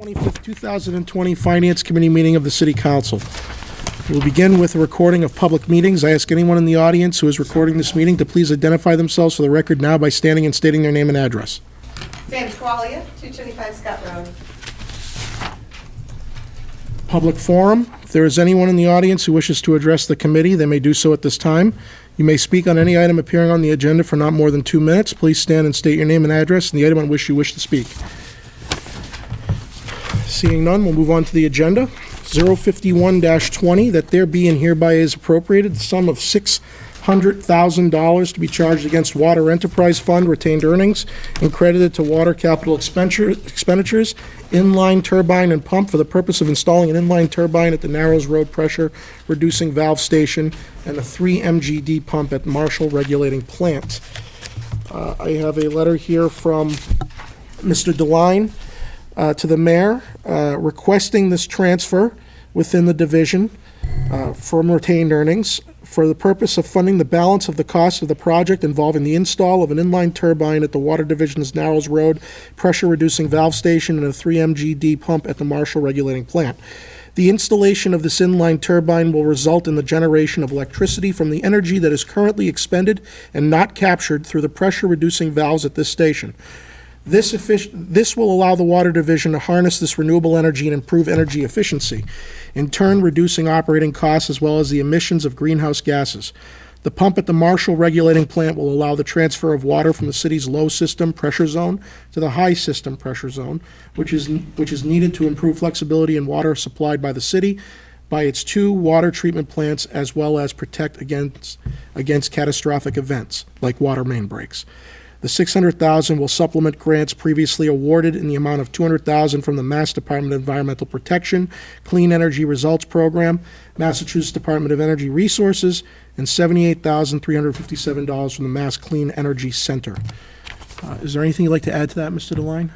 25th, 2020 Finance Committee meeting of the City Council. We'll begin with a recording of public meetings. I ask anyone in the audience who is recording this meeting to please identify themselves for the record now by standing and stating their name and address. Sam Qualia, 225 Scott Road. Public forum. If there is anyone in the audience who wishes to address the committee, they may do so at this time. You may speak on any item appearing on the agenda for not more than 2 minutes. Please stand and state your name and address and the item on which you wish to speak. Seeing none, we'll move on to the agenda. 051-20, that there be and hereby is appropriated the sum of $600,000 to be charged against Water Enterprise Fund retained earnings and credited to water capital expenditures, inline turbine and pump for the purpose of installing an inline turbine at the Narrows Road pressure reducing valve station and a 3 MGD pump at Marshall Regulating Plant. I have a letter here from Mr. DeLine to the mayor requesting this transfer within the division from retained earnings for the purpose of funding the balance of the cost of the project involving the install of an inline turbine at the Water Division's Narrows Road pressure-reducing valve station and a 3 MGD pump at the Marshall Regulating Plant. The installation of this inline turbine will result in the generation of electricity from the energy that is currently expended and not captured through the pressure-reducing valves at this station. This will allow the Water Division to harness this renewable energy and improve energy efficiency, in turn reducing operating costs as well as the emissions of greenhouse gases. The pump at the Marshall Regulating Plant will allow the transfer of water from the city's low system pressure zone to the high system pressure zone, which is needed to improve flexibility in water supplied by the city by its 2 water treatment plants, as well as protect against catastrophic events like water main breaks. The $600,000 will supplement grants previously awarded in the amount of $200,000 from the Mass Department of Environmental Protection, Clean Energy Results Program, Massachusetts Department of Energy Resources, and $78,357 from the Mass Clean Energy Center. Is there anything you'd like to add to that, Mr. DeLine?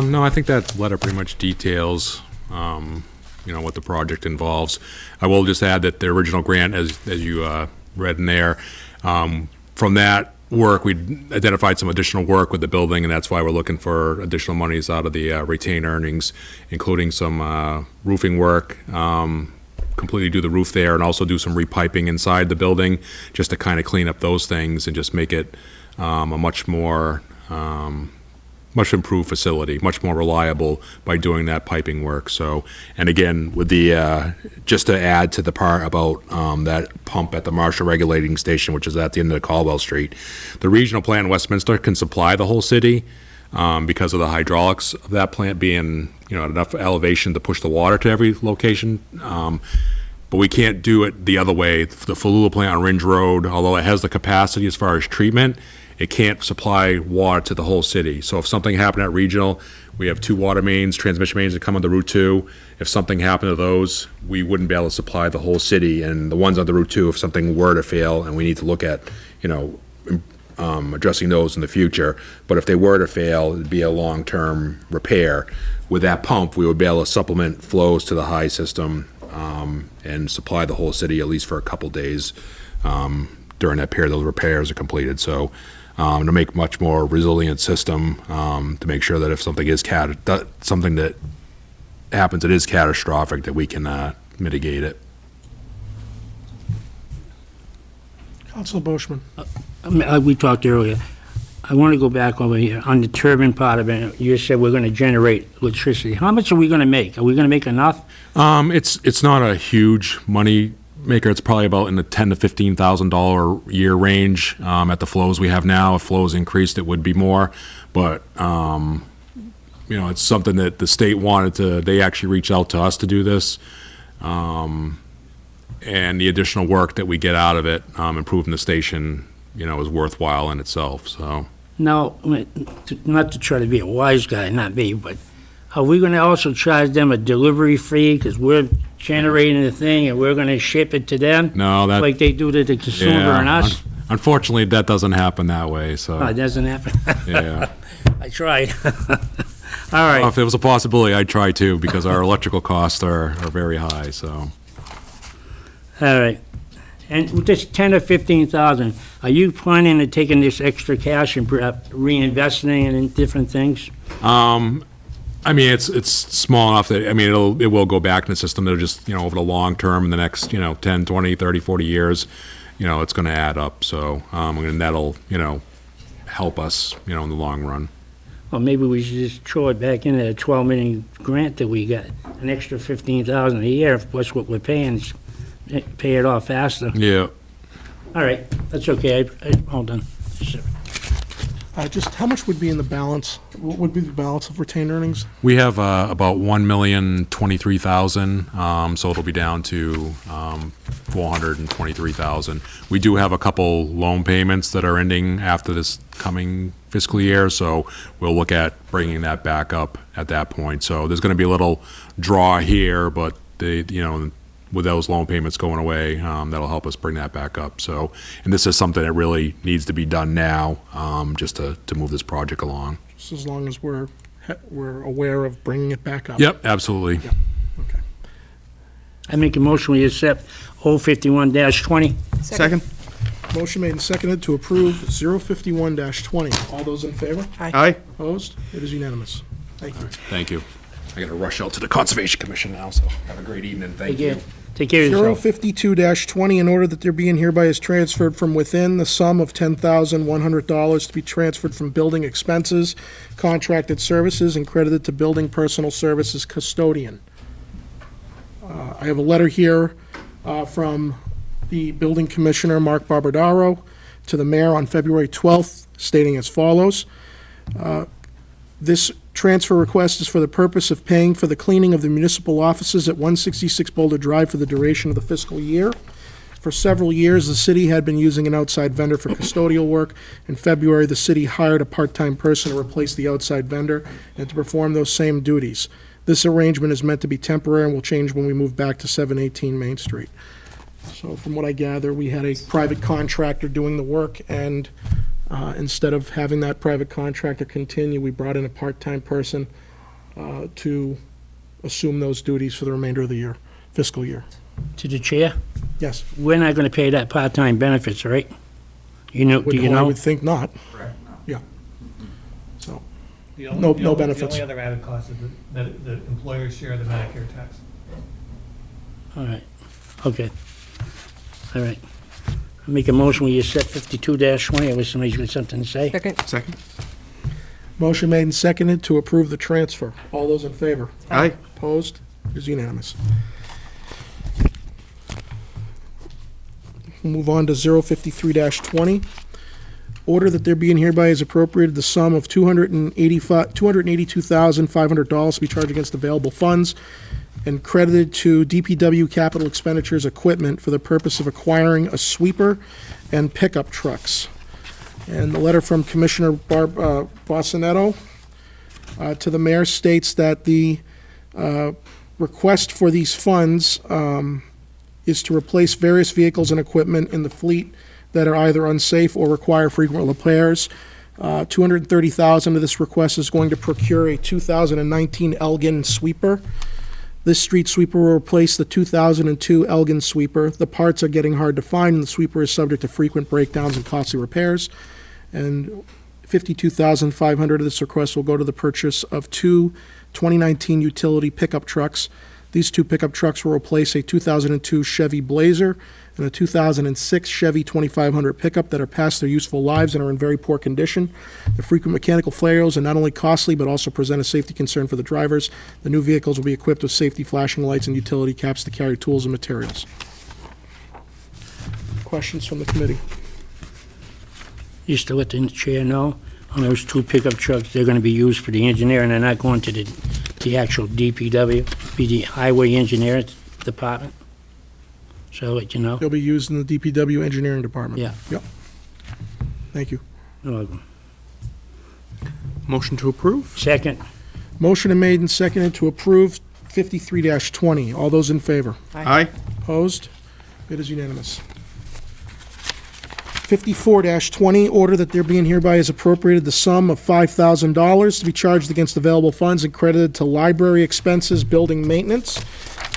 No, I think that letter pretty much details, what the project involves. I will just add that the original grant, as you read in there, from that work, we identified some additional work with the building, and that's why we're looking for additional monies out of the retained earnings, including some roofing work, completely do the roof there, and also do some repiping inside the building, just to kind of clean up those things and just make it a much more much improved facility, much more reliable by doing that piping work. So, and again, with the just to add to the part about that pump at the Marshall Regulating Station, which is at the end of Caldwell Street, the regional plant in Westminster can supply the whole city because of the hydraulics of that plant being, at enough elevation to push the water to every location. But we can't do it the other way. The Falula plant on Ringe Road, although it has the capacity as far as treatment, it can't supply water to the whole city. So if something happened at regional, we have 2 water mains, transmission mains that come on the Route 2. If something happened to those, we wouldn't be able to supply the whole city. And the ones on the Route 2, if something were to fail, and we need to look at, addressing those in the future. But if they were to fail, it'd be a long-term repair. With that pump, we would be able to supplement flows to the high system and supply the whole city at least for a couple days during that period those repairs are completed. So to make much more resilient system, to make sure that if something is something that happens that is catastrophic, that we can mitigate it. Councilor Boschman. We talked earlier. I want to go back over here on the turbine part of it. You said we're going to generate electricity. How much are we going to make? Are we going to make enough? It's not a huge money maker. It's probably about in the $10,000 to $15,000 a year range at the flows we have now. If flows increased, it would be more. But it's something that the state wanted to. They actually reached out to us to do this, and the additional work that we get out of it, improving the station, is worthwhile in itself. So Now, not to try to be a wise guy, not me, but are we going to also charge them a delivery fee because we're generating the thing and we're going to ship it to them? No, that like they do to the consumer and us? Unfortunately, that doesn't happen that way. So Oh, it doesn't happen. yeah. I tried. All right. If there was a possibility, I'd try too, because our electrical costs are very high. So. All right. And with this 10 or 15,000, are you planning on taking this extra cash and perhaps reinvesting it in different things? I mean, it's small enough that, I mean, it will go back in the system. It'll just, over the long term, in the next, 10, 20, 30, 40 years, it's going to add up. So, and that'll, help us, in the long run. Well, maybe we should just throw it back in that 12 million grant that we got, an extra 15,000 a year, plus what we're paying, pay it off faster. Yeah. All right, that's okay, hold on. Just how much would be in the balance? What would be the balance of retained earnings? We have about 1,023,000, so it'll be down to 423,000. We do have a couple loan payments that are ending after this coming fiscal year, so we'll look at bringing that back up at that point. So there's going to be a little draw here, but with those loan payments going away, that'll help us bring that back up. So, and this is something that really needs to be done now, just to move this project along. Just as long as we're aware of bringing it back up. Yep, absolutely. Yep. Okay. I make a motion, we accept 051-20. Second. Motion made and seconded to approve 051-20. All those in favor? Aye. Opposed? It is unanimous. Thank you. Thank you. I got to rush out to the Conservation Commission now, so have a great evening. Thank you. Take care of yourself. 052-20, in order that there be and hereby is transferred from within the sum of $10,100 to be transferred from building expenses, contracted services, and credited to building personal services custodian. I have a letter here from the building commissioner, Mark Barbadaro, to the mayor on February 12th, stating as follows. This transfer request is for the purpose of paying for the cleaning of the municipal offices at 166 Boulder Drive for the duration of the fiscal year. For several years, the city had been using an outside vendor for custodial work. In February, the city hired a part-time person to replace the outside vendor and to perform those same duties. This arrangement is meant to be temporary and will change when we move back to 718 Main Street. So from what I gather, we had a private contractor doing the work, and instead of having that private contractor continue, we brought in a part-time person to assume those duties for the remainder of the year, fiscal year. To the chair, Yes. we're not going to pay that part-time benefits, right? Do you I know? would think not. Correct. Yeah. So, The No- only- no the only- benefits. The only other added cost is the employer's share of the Medicare tax. All right, okay. All right. I make a motion, we accept 52-20. I wish somebody's got something to say. Second. motion made and seconded to approve the transfer. All those in favor? Aye. Opposed? It is unanimous. We'll move on to 053-20. Order that there be and hereby is appropriated the sum of $282,500 to be charged against available funds and credited to DPW capital expenditures equipment for the purpose of acquiring a sweeper and pickup trucks. And the letter from Commissioner Bossinetto to the mayor states that the request for these funds is to replace various vehicles and equipment in the fleet that are either unsafe or require frequent repairs. $230,000 of this request is going to procure a 2019 Elgin sweeper. This street sweeper will replace the 2002 Elgin sweeper. The parts are getting hard to find, and the sweeper is subject to frequent breakdowns and costly repairs. And $52,500 of this request will go to the purchase of two 2019 utility pickup trucks. These two pickup trucks will replace a 2002 Chevy Blazer and a 2006 Chevy 2500 pickup that are past their useful lives and are in very poor condition. The frequent mechanical failures are not only costly but also present a safety concern for the drivers. The new vehicles will be equipped with safety flashing lights and utility caps to carry tools and materials. Questions from the committee? Used to let the chair know on those two pickup trucks, they're going to be used for the engineer, and they're not going to the actual DPW, be the highway engineer department. So, let you know. They'll be used in the DPW engineering department. Yeah. Yep. Thank you. You're welcome. Motion to approve? Second, Motion made and seconded to approve 53-20. All those in favor? Aye. Opposed? It is unanimous. 54-20, order that there be and hereby is appropriated the sum of $5,000 to be charged against available funds and credited to library expenses, building maintenance.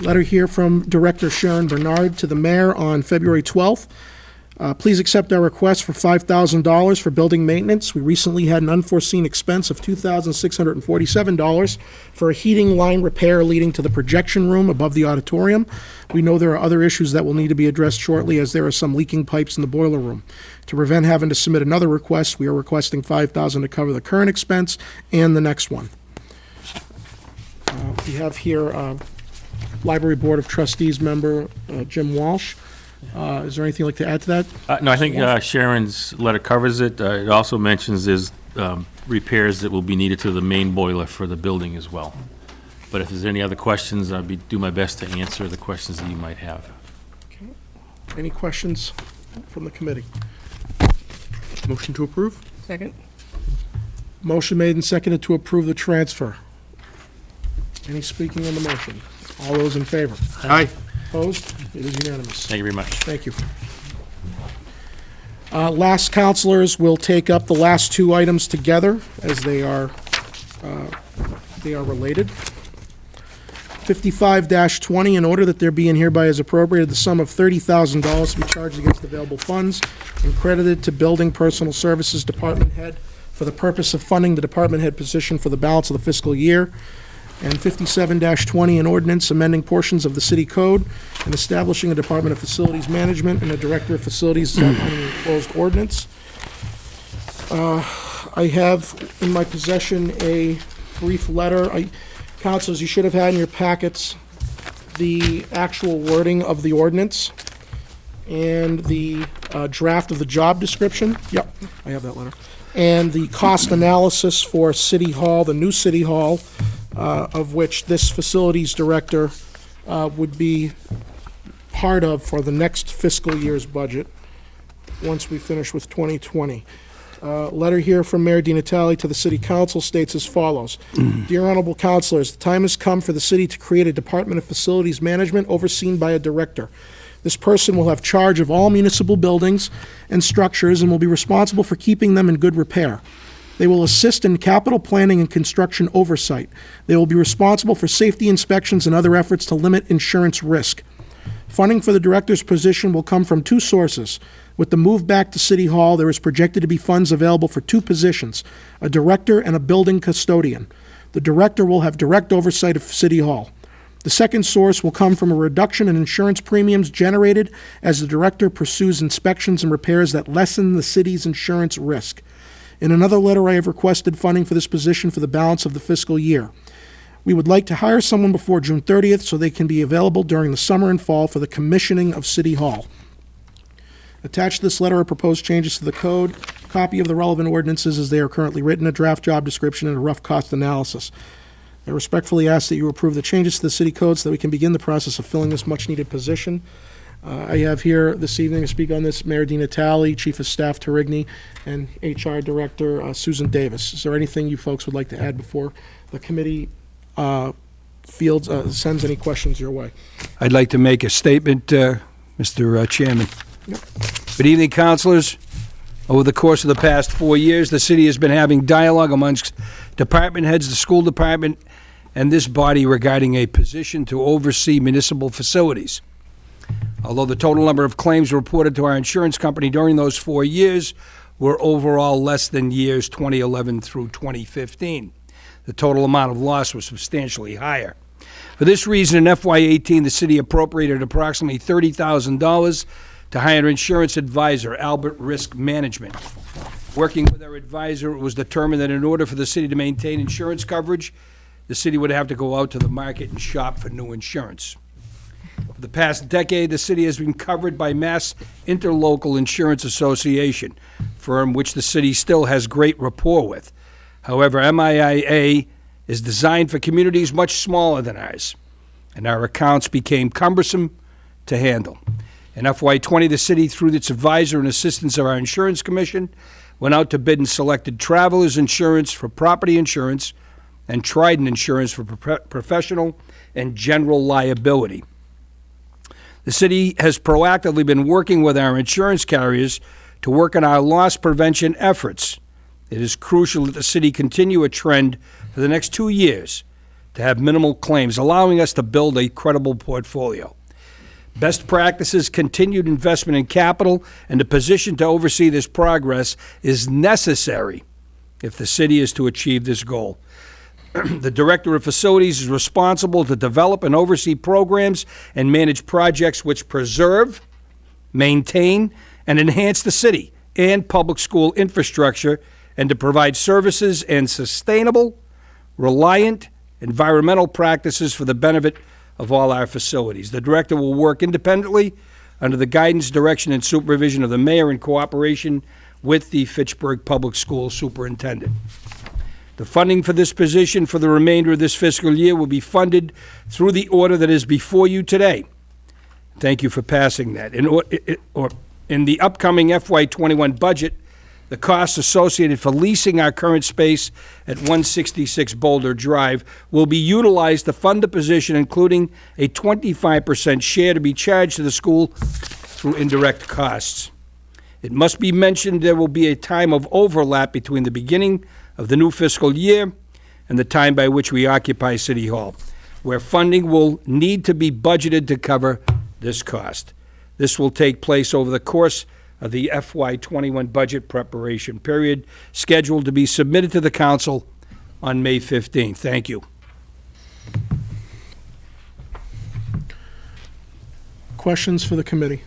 Letter here from Director Sharon Bernard to the mayor on February 12th. Please accept our request for $5,000 for building maintenance. We recently had an unforeseen expense of $2,647 for a heating line repair leading to the projection room above the auditorium. We know there are other issues that will need to be addressed shortly, as there are some leaking pipes in the boiler room. To prevent having to submit another request, we are requesting $5,000 to cover the current expense and the next one. We have here Library Board of Trustees member Jim Walsh. Is there anything you'd like to add to that? No, I think Sharon's letter covers it. It also mentions there's repairs that will be needed to the main boiler for the building as well. But if there's any other questions, I'll do my best to answer the questions that you might have. Any questions from the committee? Motion to approve? Second? Motion made and seconded to approve the transfer. Any speaking on the motion? All those in favor? Aye. Opposed? It is unanimous. Thank you very much. Thank you. Last counselors will take up the last two items together as they are related. 55-20, in order that there be and hereby is appropriated the sum of $30,000 to be charged against available funds and credited to Building Personal Services Department Head for the purpose of funding the department head position for the balance of the fiscal year. And 57-20, an ordinance amending portions of the city code and establishing a Department of Facilities Management and a Director of Facilities on an enclosed ordinance. I have in my possession a brief letter. Councilors, you should have had in your packets the actual wording of the ordinance and the draft of the job description. Yep, I have that letter. And the cost analysis for City Hall, the new City Hall, of which this facilities director would be part of for the next fiscal year's budget, once we finish with 2020. Letter here from Mayor DiNatale to the City Council states as follows. Dear Honorable Councilors, the time has come for the city to create a Department of Facilities Management overseen by a director. This person will have charge of all municipal buildings and structures and will be responsible for keeping them in good repair. They will assist in capital planning and construction oversight. They will be responsible for safety inspections and other efforts to limit insurance risk. Funding for the director's position will come from two sources. With the move back to City Hall, there is projected to be funds available for two positions, a director and a building custodian. The director will have direct oversight of City Hall. The second source will come from a reduction in insurance premiums generated as the director pursues inspections and repairs that lessen the city's insurance risk. In another letter, I have requested funding for this position for the balance of the fiscal year. We would like to hire someone before June 30th so they can be available during the summer and fall for the commissioning of City Hall. Attached to this letter are proposed changes to the code, a copy of the relevant ordinances as they are currently written, a draft job description, and a rough cost analysis. I respectfully ask that you approve the changes to the city code so that we can begin the process of filling this much-needed position. I have here this evening to speak on this Mayor DiNatale, Chief of Staff Terigny, and HR Director Susan Davis. Is there anything you folks would like to add before the committee sends any questions your way? I'd like to make a statement, Mr. Chairman. Yep. Good evening, councilors. Over the course of the past 4 years, the city has been having dialogue amongst department heads, the school department, and this body regarding a position to oversee municipal facilities. Although the total number of claims reported to our insurance company during those 4 years were overall less than years 2011 through 2015, the total amount of loss was substantially higher. For this reason, in FY18, the city appropriated approximately $30,000 to hire an insurance advisor, Albert Risk Management. Working with our advisor, it was determined that in order for the city to maintain insurance coverage, the city would have to go out to the market and shop for new insurance. For the past decade, the city has been covered by Mass Interlocal Insurance Association, firm which the city still has great rapport with. However, MIIA is designed for communities much smaller than ours, and our accounts became cumbersome to handle. In FY20, the city, through its advisor and assistance of our insurance commission, went out to bid and selected Travelers Insurance for property insurance and Trident Insurance for professional and general liability. The city has proactively been working with our insurance carriers to work on our loss prevention efforts. It is crucial that the city continue a trend for the next 2 years to have minimal claims, allowing us to build a credible portfolio. Best practices, continued investment in capital, and the position to oversee this progress is necessary if the city is to achieve this goal. The Director of Facilities is responsible to develop and oversee programs and manage projects which preserve, maintain, and enhance the city and public school infrastructure, and to provide services and sustainable, reliant, environmental practices for the benefit of all our facilities. The Director will work independently under the guidance, direction, and supervision of the Mayor in cooperation with the Fitchburg Public Schools Superintendent. The funding for this position for the remainder of this fiscal year will be funded through the order that is before you today. Thank you for passing that. In the upcoming FY21 budget, the costs associated for leasing our current space at 166 Boulder Drive will be utilized to fund the position, including a 25% share to be charged to the school through indirect costs. It must be mentioned there will be a time of overlap between the beginning of the new fiscal year and the time by which we occupy City Hall, where funding will need to be budgeted to cover this cost. This will take place over the course of the FY21 budget preparation period, scheduled to be submitted to the council on May 15th. Thank you. Questions for the committee?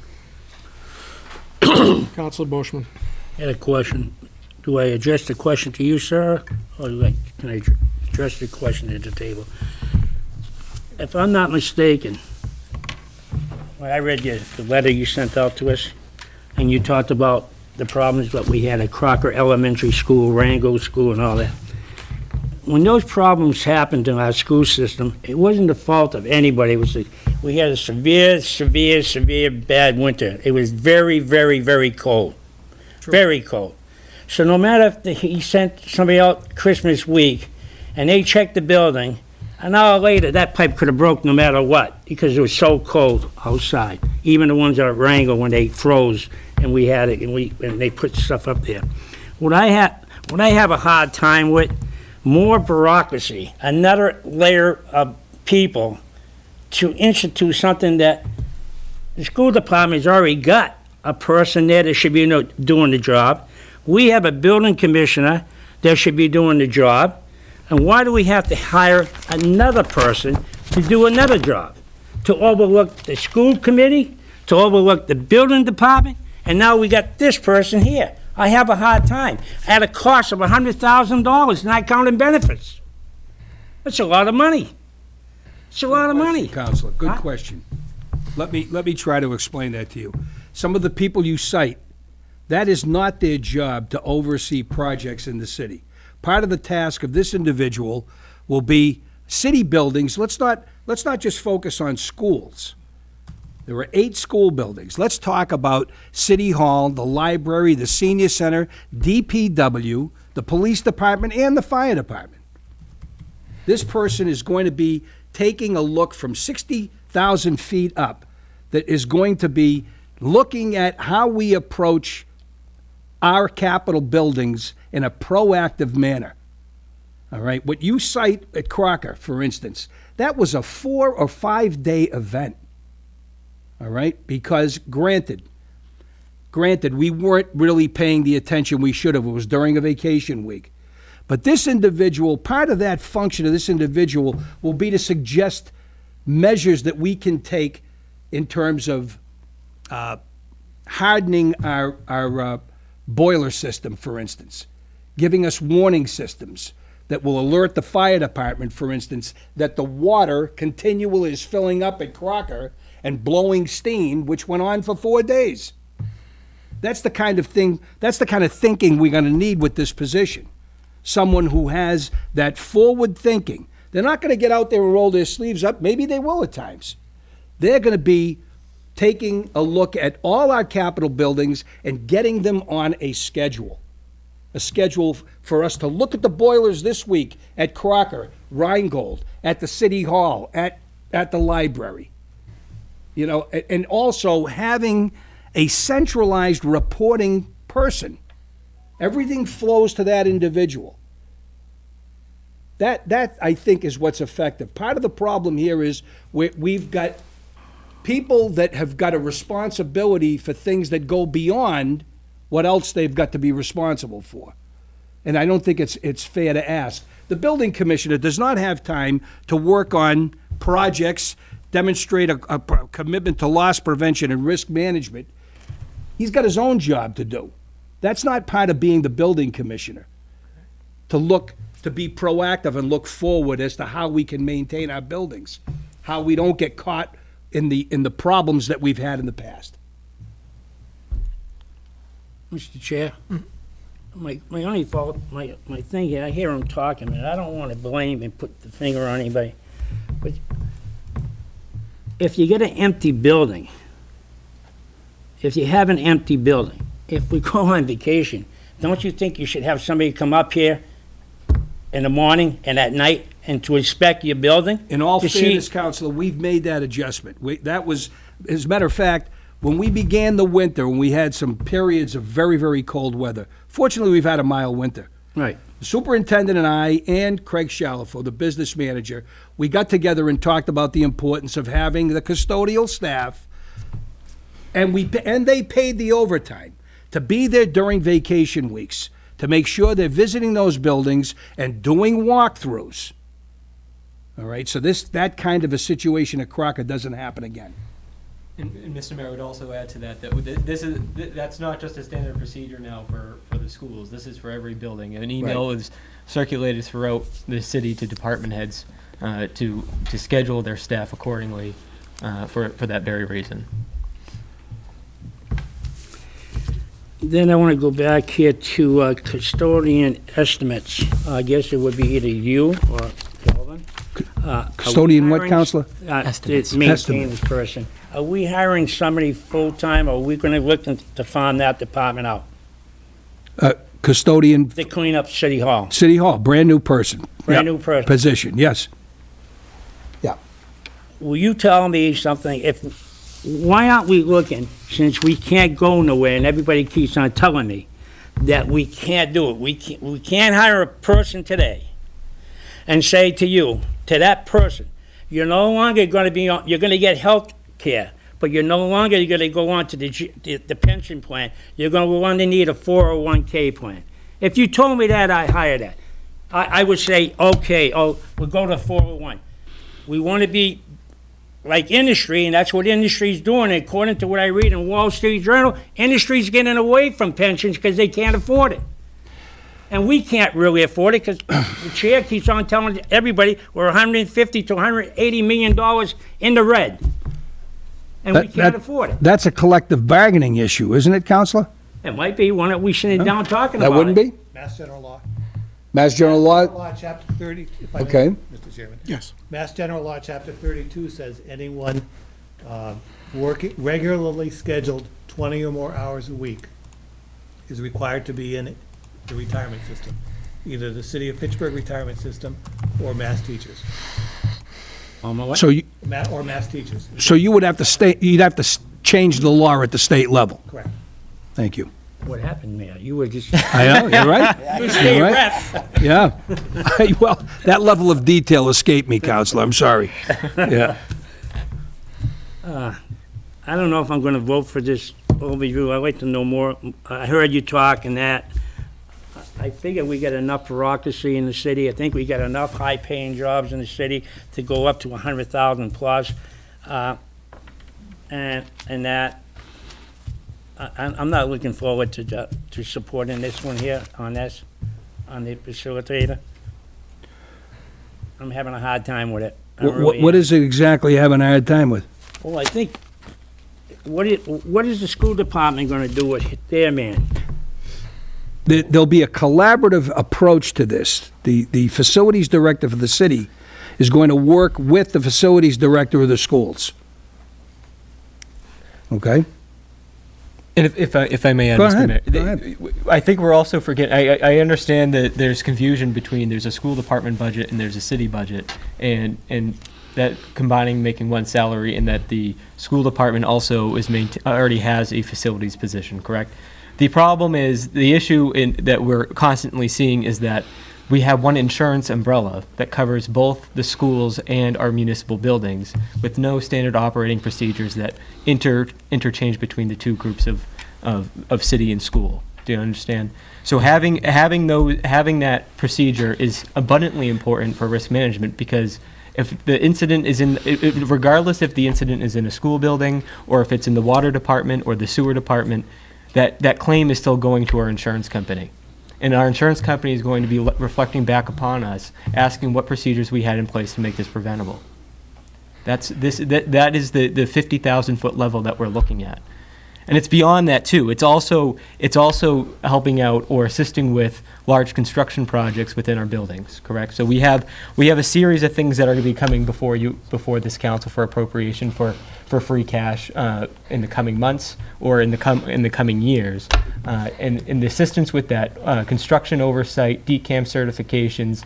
Councilor Boishman. I had a question. Do I address the question to you, sir, or can I address the question at the table? If I'm not mistaken, when I read the letter you sent out to us, and you talked about the problems that we had at Crocker Elementary School, Rango School, and all that. When those problems happened in our school system, it wasn't the fault of anybody. We had a severe bad winter. It was very, very, very cold. True. Very cold. So no matter if he sent somebody out Christmas week, and they checked the building, an hour later, that pipe could have broke no matter what, because it was so cold outside. Even the ones at Rango, when they froze, and we had it, and they put stuff up there. What I have a hard time with, more bureaucracy, another layer of people to institute something that the school department has already got a person there that should be doing the job. We have a building commissioner that should be doing the job. And why do we have to hire another person to do another job? To overlook the school committee, to overlook the building department, and now we got this person here. I have a hard time. At a cost of $100,000, not counting benefits. That's a lot of money. It's a lot of money. Counselor, good question. Let me try to explain that to you. Some of the people you cite, that is not their job to oversee projects in the city. Part of the task of this individual will be city buildings. Let's not just focus on schools. There are 8 school buildings. Let's talk about City Hall, the library, the senior center, DPW, the police department, and the fire department. This person is going to be taking a look from 60,000 feet up that is going to be looking at how we approach our capital buildings in a proactive manner. All right? What you cite at Crocker, for instance, that was a 4 or 5 day event. All right? Because granted, we weren't really paying the attention we should have. It was during a vacation week. But this individual, part of that function of this individual will be to suggest measures that we can take in terms of hardening our boiler system, for instance, giving us warning systems that will alert the fire department, for instance, that the water continually is filling up at Crocker and blowing steam, which went on for 4 days. That's the kind of thing, that's the kind of thinking we're going to need with this position. Someone who has that forward thinking. They're not going to get out there and roll their sleeves up. Maybe they will at times. They're going to be taking a look at all our capital buildings and getting them on a schedule for us to look at the boilers this week at Crocker, Rheingold, at the City Hall, at the library. You know, and also having a centralized reporting person. Everything flows to that individual. That I think is what's effective. Part of the problem here is we've got people that have got a responsibility for things that go beyond what else they've got to be responsible for. And I don't think it's fair to ask. The building commissioner does not have time to work on projects, demonstrate a commitment to loss prevention and risk management. He's got his own job to do. That's not part of being the building commissioner. To be proactive and look forward as to how we can maintain our buildings, how we don't get caught in the problems that we've had in the past. Mr. Chair, my only fault, my thing here, I hear him talking, and I don't want to blame and put the finger on anybody, but if you get an empty building, if you have an empty building, if we go on vacation, don't you think you should have somebody come up here in the morning and at night and to inspect your building? In all to see- fairness, Counselor, we've made that adjustment. That was, as a matter of fact, when we began the winter, when we had some periods of very, very cold weather, fortunately, we've had a mild winter. Right. The superintendent and I and Craig Shalafo, the business manager, we got together and talked about the importance of having the custodial staff, and they paid the overtime to be there during vacation weeks to make sure they're visiting those buildings and doing walkthroughs. All right, so that kind of a situation at Crocker doesn't happen again. And Mr. Mayor would also add to that, that's not just a standard procedure now for the schools. This is for every building. An email is circulated throughout the city to department heads to schedule their staff accordingly for that very reason. Then I want to go back here to custodian estimates. I guess it would be either you or Calvin. Custodian what, Counselor? Estimates. The maintenance person. Are we hiring somebody full-time, or are we going to look to farm that department out? Custodian, To clean up City Hall? City Hall, brand-new person. Brand Yeah, new person. Position, yes. Yeah. Will you tell me something? Why aren't we looking, since we can't go nowhere, and everybody keeps on telling me that we can't do it? We can't hire a person today and say to that person, you're no longer going to be on, you're going to get health care, but you're no longer going to go on to the pension plan. You're going to need a 401k plan. If you told me that, I hire that. I would say, okay, we'll go to 401. We want to be like industry, and that's what industry's doing. According to what I read in Wall Street Journal, industry's getting away from pensions because they can't afford it. And we can't really afford it because the chair keeps on telling everybody we're $150 to $180 million in the red. And we can't afford it. That's a collective bargaining issue, isn't it, Counselor? It might be. Why don't we sit down talking That about wouldn't it? be? Mass General Law. Mass General Law? Law, Chapter 30, if I may, Okay. Mr. Chairman. Yes. Mass General Law, Chapter 32 says anyone working, regularly scheduled 20 or more hours a week is required to be in the retirement system, either the City of Fitchburg retirement system or mass teachers, So you, or mass teachers, so you would have to you'd have to change the law at the state level. correct. Thank you. What happened, Mayor? You were just... I know, you're right. You stay You're right. rep. Yeah. Well, that level of detail escaped me, Counselor, I'm sorry. Yeah. I don't know if I'm going to vote for this overview. I'd like to know more. I heard you talk and that. I figure we got enough bureaucracy in the city. I think we got enough high-paying jobs in the city to go up to 100,000 plus. And that, I'm not looking forward to supporting this one here on the facilitator. I'm having a hard time with it. I really What am. is it exactly you're having a hard time with? Well, I think, what is the school department going to do with their man? There'll be a collaborative approach to this. The facilities director for the city is going to work with the facilities director of the schools. Okay? And if I may add, Go Mr. ahead, Mayor, go ahead. I think we're also forgetting, I understand that there's confusion between, there's a school department budget and there's a city budget, and that combining, making one salary, and that the school department also is already has a facilities position, correct? The problem is, the issue that we're constantly seeing is that we have one insurance umbrella that covers both the schools and our municipal buildings, with no standard operating procedures that interchange between the two groups of city and school. Do you understand? So having that procedure is abundantly important for risk management, because if the incident is regardless if the incident is in a school building or if it's in the water department or the sewer department, that claim is still going to our insurance company. And our insurance company is going to be reflecting back upon us, asking what procedures we had in place to make this preventable. That is the 50,000-foot level that we're looking at. And it's beyond that too. It's also helping out or assisting with large construction projects within our buildings, correct? So we have a series of things that are going to be coming before this council for appropriation for free cash in the coming months or in the coming years. And the assistance with that, construction oversight, DCAM certifications,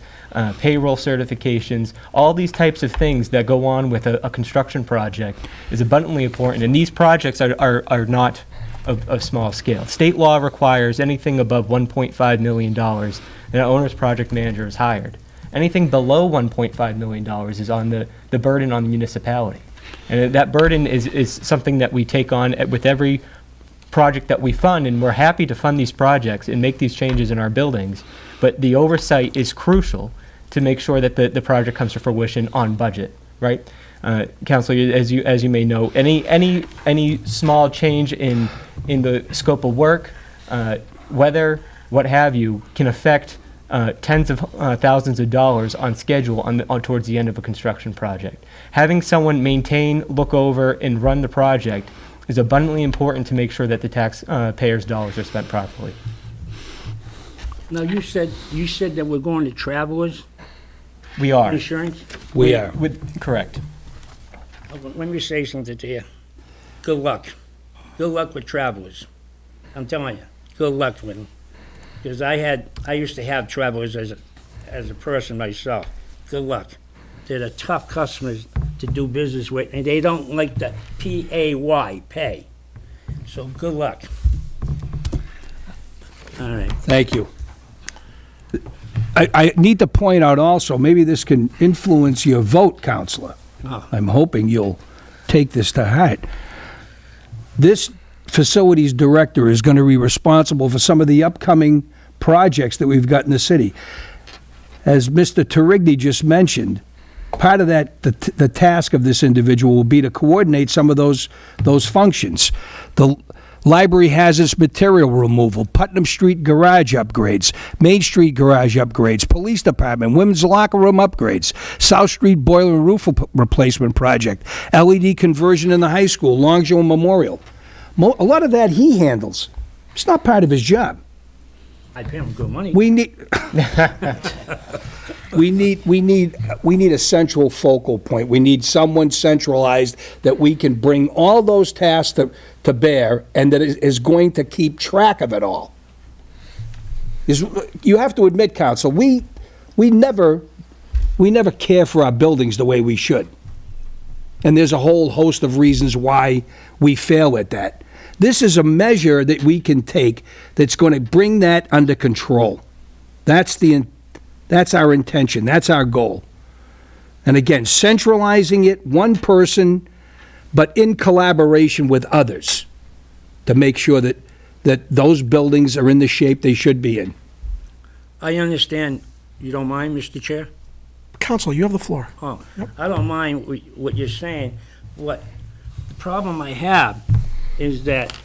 payroll certifications, all these types of things that go on with a construction project is abundantly important. And these projects are not of small scale. State law requires anything above $1.5 million that an owner's project manager is hired. Anything below $1.5 million is on the burden on the municipality. And that burden is something that we take on with every project that we fund, and we're happy to fund these projects and make these changes in our buildings. But the oversight is crucial to make sure that the project comes to fruition on budget, right? Councilor, as you may know, any small change in the scope of work, weather, what have you, can affect tens of thousands of dollars on schedule on towards the end of a construction project. Having someone maintain, look over, and run the project is abundantly important to make sure that the taxpayers' dollars are spent properly. Now, you said that we're going to Travelers We are. Insurance? We are. Correct. Let me say something to you. Good luck. Good luck with Travelers. I'm telling you, good luck with them. Because I used to have Travelers as a person myself. Good luck. They're the tough customers to do business with, and they don't like the P-A-Y, pay. So good luck. All right. Thank you. I need to point out also, maybe this can influence your vote, Counselor. Oh. I'm hoping you'll take this to heart. This facilities director is going to be responsible for some of the upcoming projects that we've got in the city. As Mr. Terigny just mentioned, part of that, the task of this individual will be to coordinate some of those functions. The library hazardous material removal, Putnam Street garage upgrades, Main Street garage upgrades, police department, women's locker room upgrades, South Street boiler and roof replacement project, LED conversion in the high school, Longshore Memorial. A lot of that he handles. It's not part of his job. I pay them good money. We need a central focal point. We need someone centralized that we can bring all those tasks to bear, and that is going to keep track of it all. You have to admit, Council, we never care for our buildings the way we should. And there's a whole host of reasons why we fail at that. This is a measure that we can take that's going to bring that under control. That's our intention. That's our goal. And again, centralizing it, one person, but in collaboration with others to make sure that those buildings are in the shape they should be in. I understand. You don't mind, Mr. Chair? Council, you have the floor. Oh, I don't mind what you're saying. The problem I have is that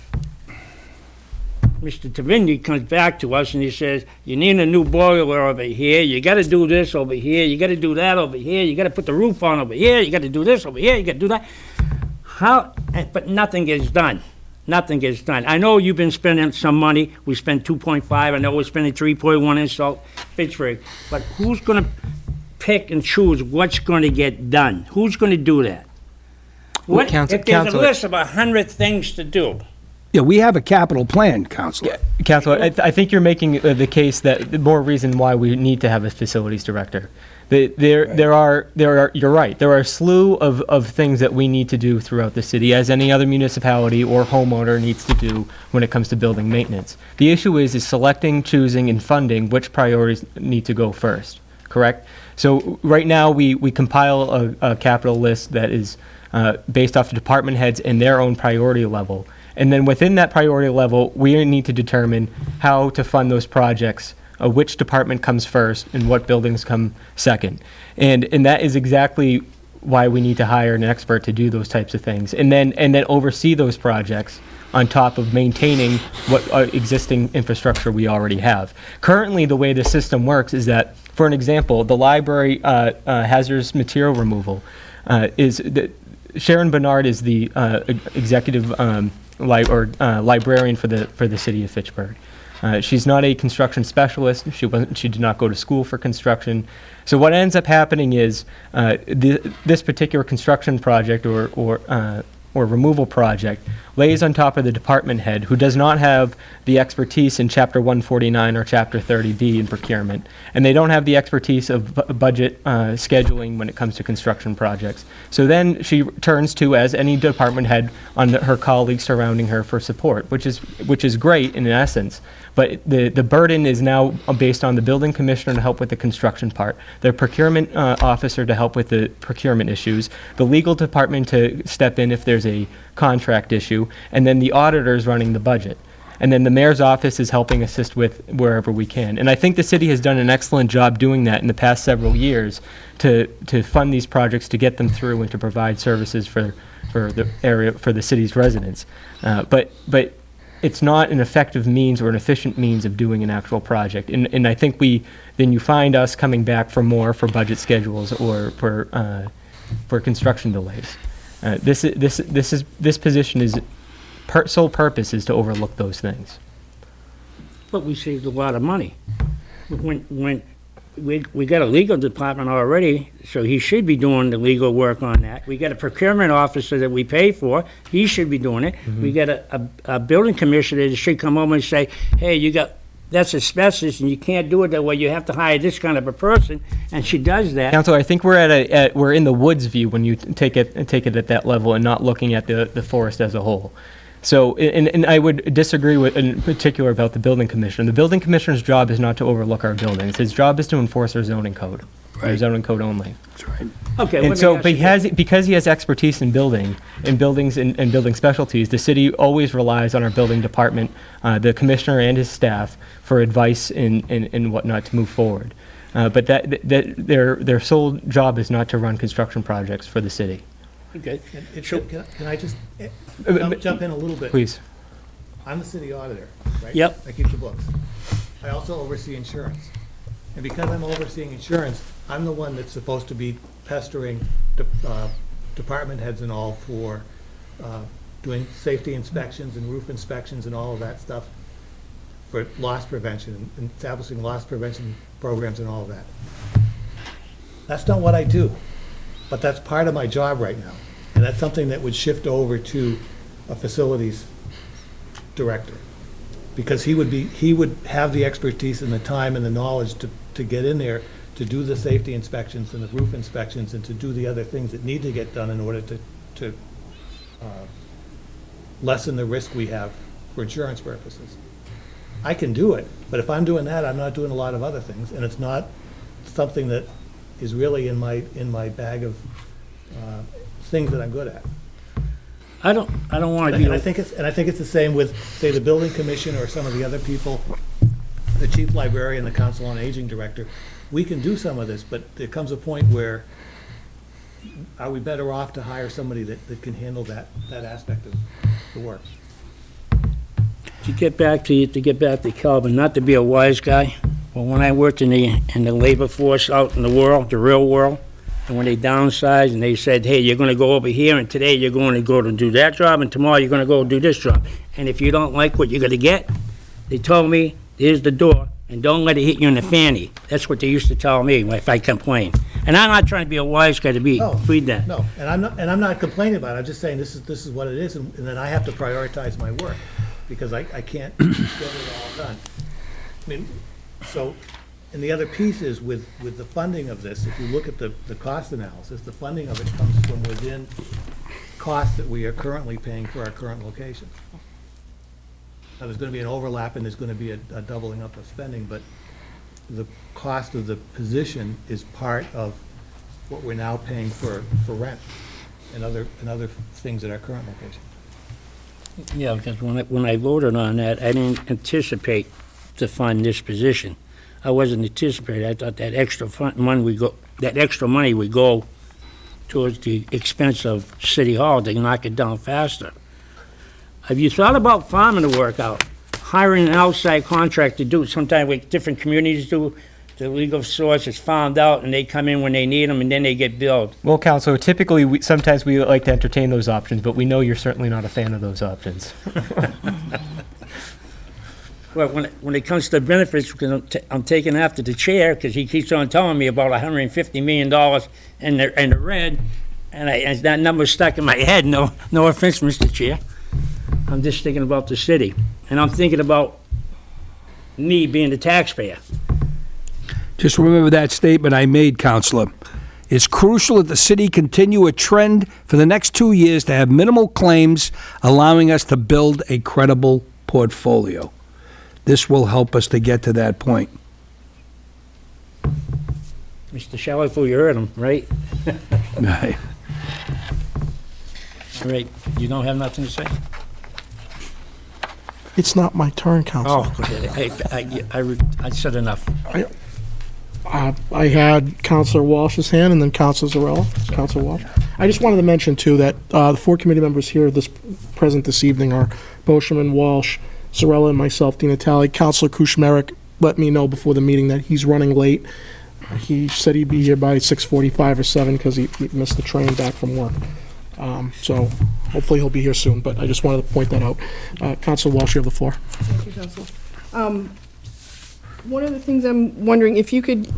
Mr. Terigny comes back to us and he says, you need a new boiler over here, you gotta do this over here, you gotta do that over here, you gotta put the roof on over here, you gotta do this over here, you gotta do that. But nothing gets done. Nothing gets done. I know you've been spending some money. We spent 2.5. I know we're spending 3.1 in Salt Pittsburgh. But who's gonna pick and choose what's gonna get done? Who's gonna do that? If there's a list of 100 things to do, Yeah, we have a capital plan, Counselor. Councilor, I think you're making the case that the more reason why we need to have a facilities director. There are, you're right, there are a slew of things that we need to do throughout the city, as any other municipality or homeowner needs to do when it comes to building maintenance. The issue is selecting, choosing, and funding which priorities need to go first, correct? So right now, we compile a capital list that is based off the department heads and their own priority level. And then within that priority level, we need to determine how to fund those projects, which department comes first and what buildings come second. And that is exactly why we need to hire an expert to do those types of things. And then oversee those projects on top of maintaining what existing infrastructure we already have. Currently, the way the system works is that, for an example, the library hazardous material removal Sharon Bernard is the executive librarian for the city of Fitchburg. She's not a construction specialist. She did not go to school for construction. So what ends up happening is this particular construction project or removal project lays on top of the department head, who does not have the expertise in Chapter 149 or Chapter 30B in procurement, and they don't have the expertise of budget scheduling when it comes to construction projects. So then she turns to, as any department head, on her colleagues surrounding her for support, which is great in essence. But the burden is now based on the building commissioner to help with the construction part, the procurement officer to help with the procurement issues, the legal department to step in if there's a contract issue, and then the auditor is running the budget. And then the mayor's office is helping assist with wherever we can. And I think the city has done an excellent job doing that in the past several years to fund these projects, to get them through, and to provide services for the area, for the city's residents. But it's not an effective means or an efficient means of doing an actual project. And I think then you find us coming back for more for budget schedules or for construction delays. This position is sole purpose is to overlook those things. But we saved a lot of money. When we got a legal department already, so he should be doing the legal work on that. We got a procurement officer that we pay for, he should be doing it. We got a building commissioner that should come over and say, hey, that's asbestos and you can't do it that way, you have to hire this kind of a person, and she does that. Councilor, I think we're in the woods view when you take it at that level and not looking at the forest as a whole. So, and I would disagree with, in particular, about the building commissioner. The building commissioner's job is not to overlook our buildings. His job is to enforce our zoning code, our zoning code only. That's right. Okay, And let so, me but ask you because he has expertise in buildings and building specialties, the city always relies on our building department, the commissioner and his staff, for advice and whatnot to move forward. But their sole job is not to run construction projects for the city. Okay. Can I just jump in a little bit? Please. I'm the city auditor, right? Yep. I keep the books. I also oversee insurance. And because I'm overseeing insurance, I'm the one that's supposed to be pestering department heads and all for doing safety inspections and roof inspections and all of that stuff for loss prevention and establishing loss prevention programs and all of that. That's not what I do, but that's part of my job right now. And that's something that would shift over to a facilities director. Because he would have the expertise and the time and the knowledge to get in there to do the safety inspections and the roof inspections and to do the other things that need to get done in order to lessen the risk we have for insurance purposes. I can do it, but if I'm doing that, I'm not doing a lot of other things, and it's not something that is really in my bag of things that I'm good at. I don't want to be. And I think it's the same with, say, the building commissioner or some of the other people, the chief librarian, the council on aging director. We can do some of this, but there comes a point where, are we better off to hire somebody that can handle that aspect of the work? To get back to Calvin, not to be a wise guy, but when I worked in the labor force out in the world, the real world, and when they downsized and they said, hey, you're going to go over here, and today you're going to go to do that job, and tomorrow you're going to go do this job. And if you don't like what you're going to get, they told me, here's the door, and don't let it hit you in the fanny. That's what they used to tell me if I complained. And I'm not trying to be a wise guy to read that. No, and I'm not complaining about it. I'm just saying this is what it is, and then I have to prioritize my work. because I can't get it all done. I mean, so, and the other piece is with the funding of this, if you look at the cost analysis, the funding of it comes from within costs that we are currently paying for our current locations. Now, there's gonna be an overlap and there's gonna be a doubling up of spending, but the cost of the position is part of what we're now paying for rent and other things at our current location. Yeah, because when I voted on that, I didn't anticipate to fund this position. I wasn't anticipating, I thought that extra money would go towards the expense of City Hall to knock it down faster. Have you thought about farming the work out? Hiring an outside contract to do it, sometimes what different communities do, the legal source is found out and they come in when they need them and then they get billed. Well, Council, typically, sometimes we like to entertain those options, but we know you're certainly not a fan of those options. Well, when it comes to benefits, because I'm taking after the chair, because he keeps on telling me about $150 million in the red, and that number's stuck in my head, no offense, Mr. Chair. I'm just thinking about the city, and I'm thinking about me being the taxpayer. Just remember that statement I made, Counselor. It's crucial that the city continue a trend for the next 2 years to have minimal claims, allowing us to build a credible portfolio. This will help us to get to that point. Mr. Shalifo, you heard him, right? Right. All right, you don't have nothing to say? It's not my turn, Counselor. I said enough. I had Counselor Walsh's hand and then Counselor Zarella. Counselor Walsh. I just wanted to mention, too, that the 4 committee members here present this evening are Boschman, Walsh, Zarella, and myself, Dean Natale. Counselor Kuchmarek let me know before the meeting that he's running late. He said he'd be here by 6:45 or 7 because he missed the train back from work. So hopefully he'll be here soon, but I just wanted to point that out. Counselor Walsh, you have the floor. Thank you, Council. One of the things I'm wondering, if you could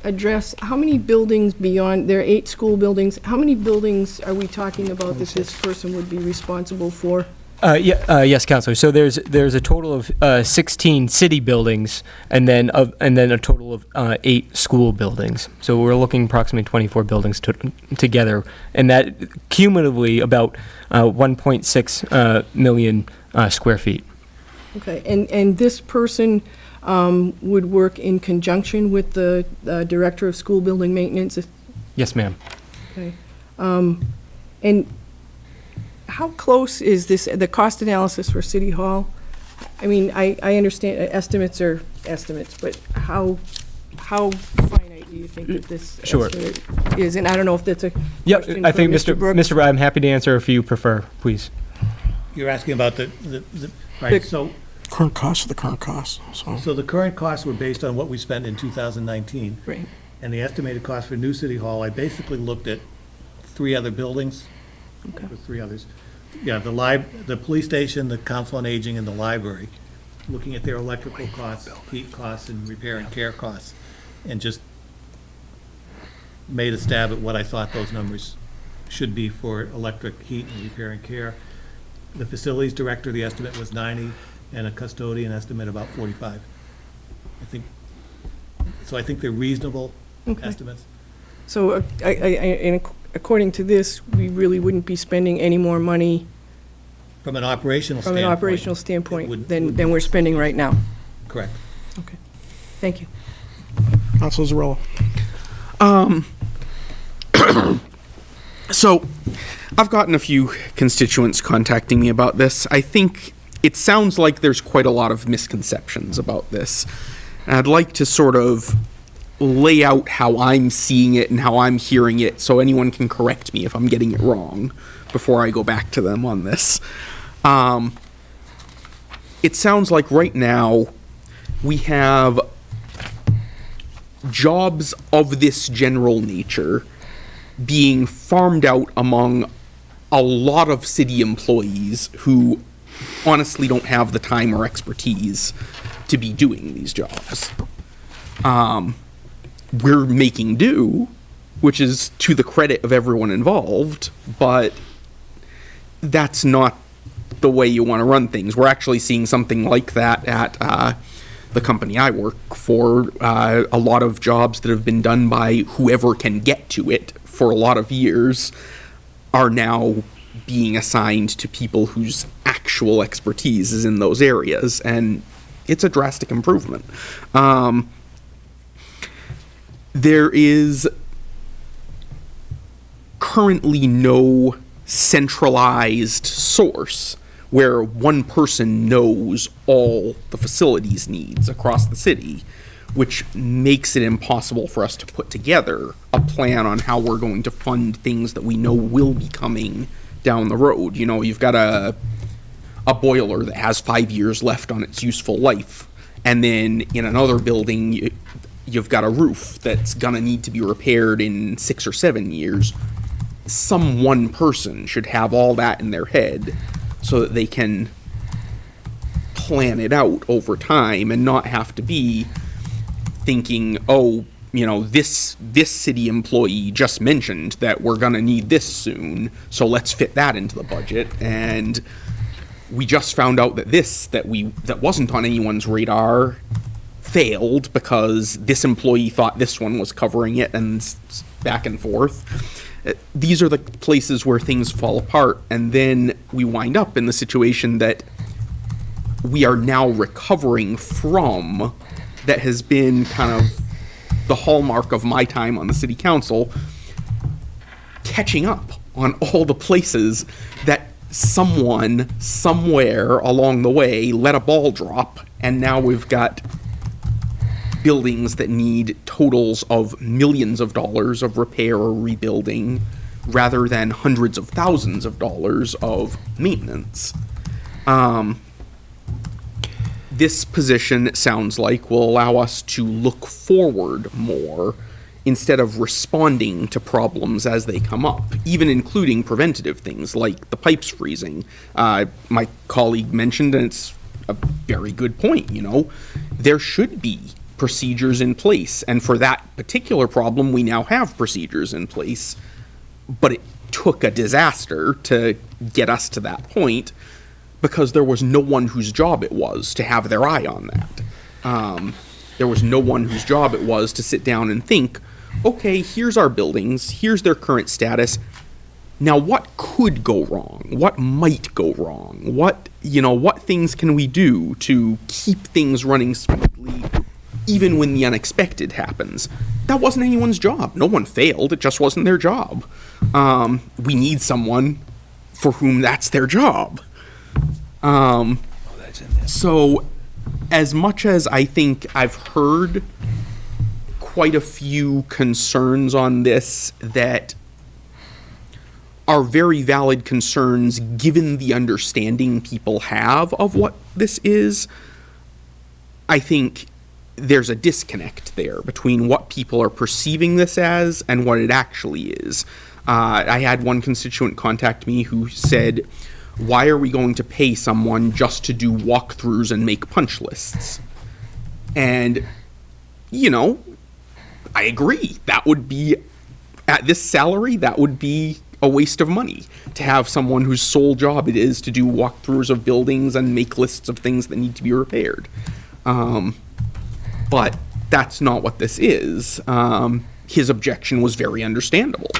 address, how many buildings beyond, there are 8 school buildings, how many buildings are we talking about that this person would be responsible for? Yes, Councilor. So there's a total of 16 city buildings, and then a total of 8 school buildings. So we're looking approximately 24 buildings together, and that cumulatively about 1.6 million square feet. Okay, and this person would work in conjunction with the Director of School Building Maintenance? Yes, ma'am. Okay. And how close is this, the cost analysis for City Hall? I mean, I understand estimates are estimates, but how finite do you think that this Sure. estimate is? And I don't know if that's a Yep, question I for think Mr. Brooks. Mr. I'm happy to answer if you prefer, please. You're asking about the right, so Current cost of the current cost. So the current costs were based on what we spent in 2019. Right. And the estimated cost for new City Hall, I basically looked at 3 other buildings. Okay. Or 3 others. Yeah, the police station, the Council on Aging, and the library, looking at their electrical costs, heat costs, and repair and care costs, and just made a stab at what I thought those numbers should be for electric, heat, and repair and care. The facilities director, the estimate was 90, and a custodian estimate about 45. I think they're reasonable Okay. estimates. So, and according to this, we really wouldn't be spending any more money From an operational from standpoint. an operational it standpoint wouldn't- than we're spending right now. Correct. Okay. Thank you. Counselor Zarella. So, I've gotten a few constituents contacting me about this. I think it sounds like there's quite a lot of misconceptions about this. And I'd like to sort of lay out how I'm seeing it and how I'm hearing it so anyone can correct me if I'm getting it wrong before I go back to them on this. It sounds like right now we have jobs of this general nature being farmed out among a lot of city employees who honestly don't have the time or expertise to be doing these jobs. We're making do, which is to the credit of everyone involved, but that's not the way you want to run things. We're actually seeing something like that at the company I work for. A lot of jobs that have been done by whoever can get to it for a lot of years are now being assigned to people whose actual expertise is in those areas, and it's a drastic improvement. There is currently no centralized source where one person knows all the facilities needs across the city, which makes it impossible for us to put together a plan on how we're going to fund things that we know will be coming down the road. You know, you've got a boiler that has 5 years left on its useful life, and then in another building you've got a roof that's gonna need to be repaired in 6 or 7 years. Some one person should have all that in their head so that they can plan it out over time and not have to be thinking, oh, you know, this city employee just mentioned that we're gonna need this soon, so let's fit that into the budget. And we just found out that that wasn't on anyone's radar failed because this employee thought this one was covering it, and back and forth. These are the places where things fall apart, and then we wind up in the situation that we are now recovering from, that has been kind of the hallmark of my time on the city council, catching up on all the places that someone somewhere along the way let a ball drop, and now we've got buildings that need totals of millions of dollars of repair or rebuilding rather than hundreds of thousands of dollars of maintenance. This position, it sounds like, will allow us to look forward more instead of responding to problems as they come up, even including preventative things like the pipes freezing. My colleague mentioned, and it's a very good point, you know, there should be procedures in place, and for that particular problem we now have procedures in place, but it took a disaster to get us to that point because there was no one whose job it was to have their eye on that. There was no one whose job it was to sit down and think, okay, here's our buildings, here's their current status, now what could go wrong? What might go wrong? What things can we do to keep things running smoothly even when the unexpected happens? That wasn't anyone's job. No one failed. It just wasn't their job. We need someone for whom that's their job. So, as much as I think I've heard quite a few concerns on this that are very valid concerns given the understanding people have of what this is, I think there's a disconnect there between what people are perceiving this as and what it actually is. I had one constituent contact me who said, why are we going to pay someone just to do walkthroughs and make punch lists? And, you know, I agree. That would be, at this salary, that would be a waste of money to have someone whose sole job it is to do walkthroughs of buildings and make lists of things that need to be repaired. But that's not what this is. His objection was very understandable,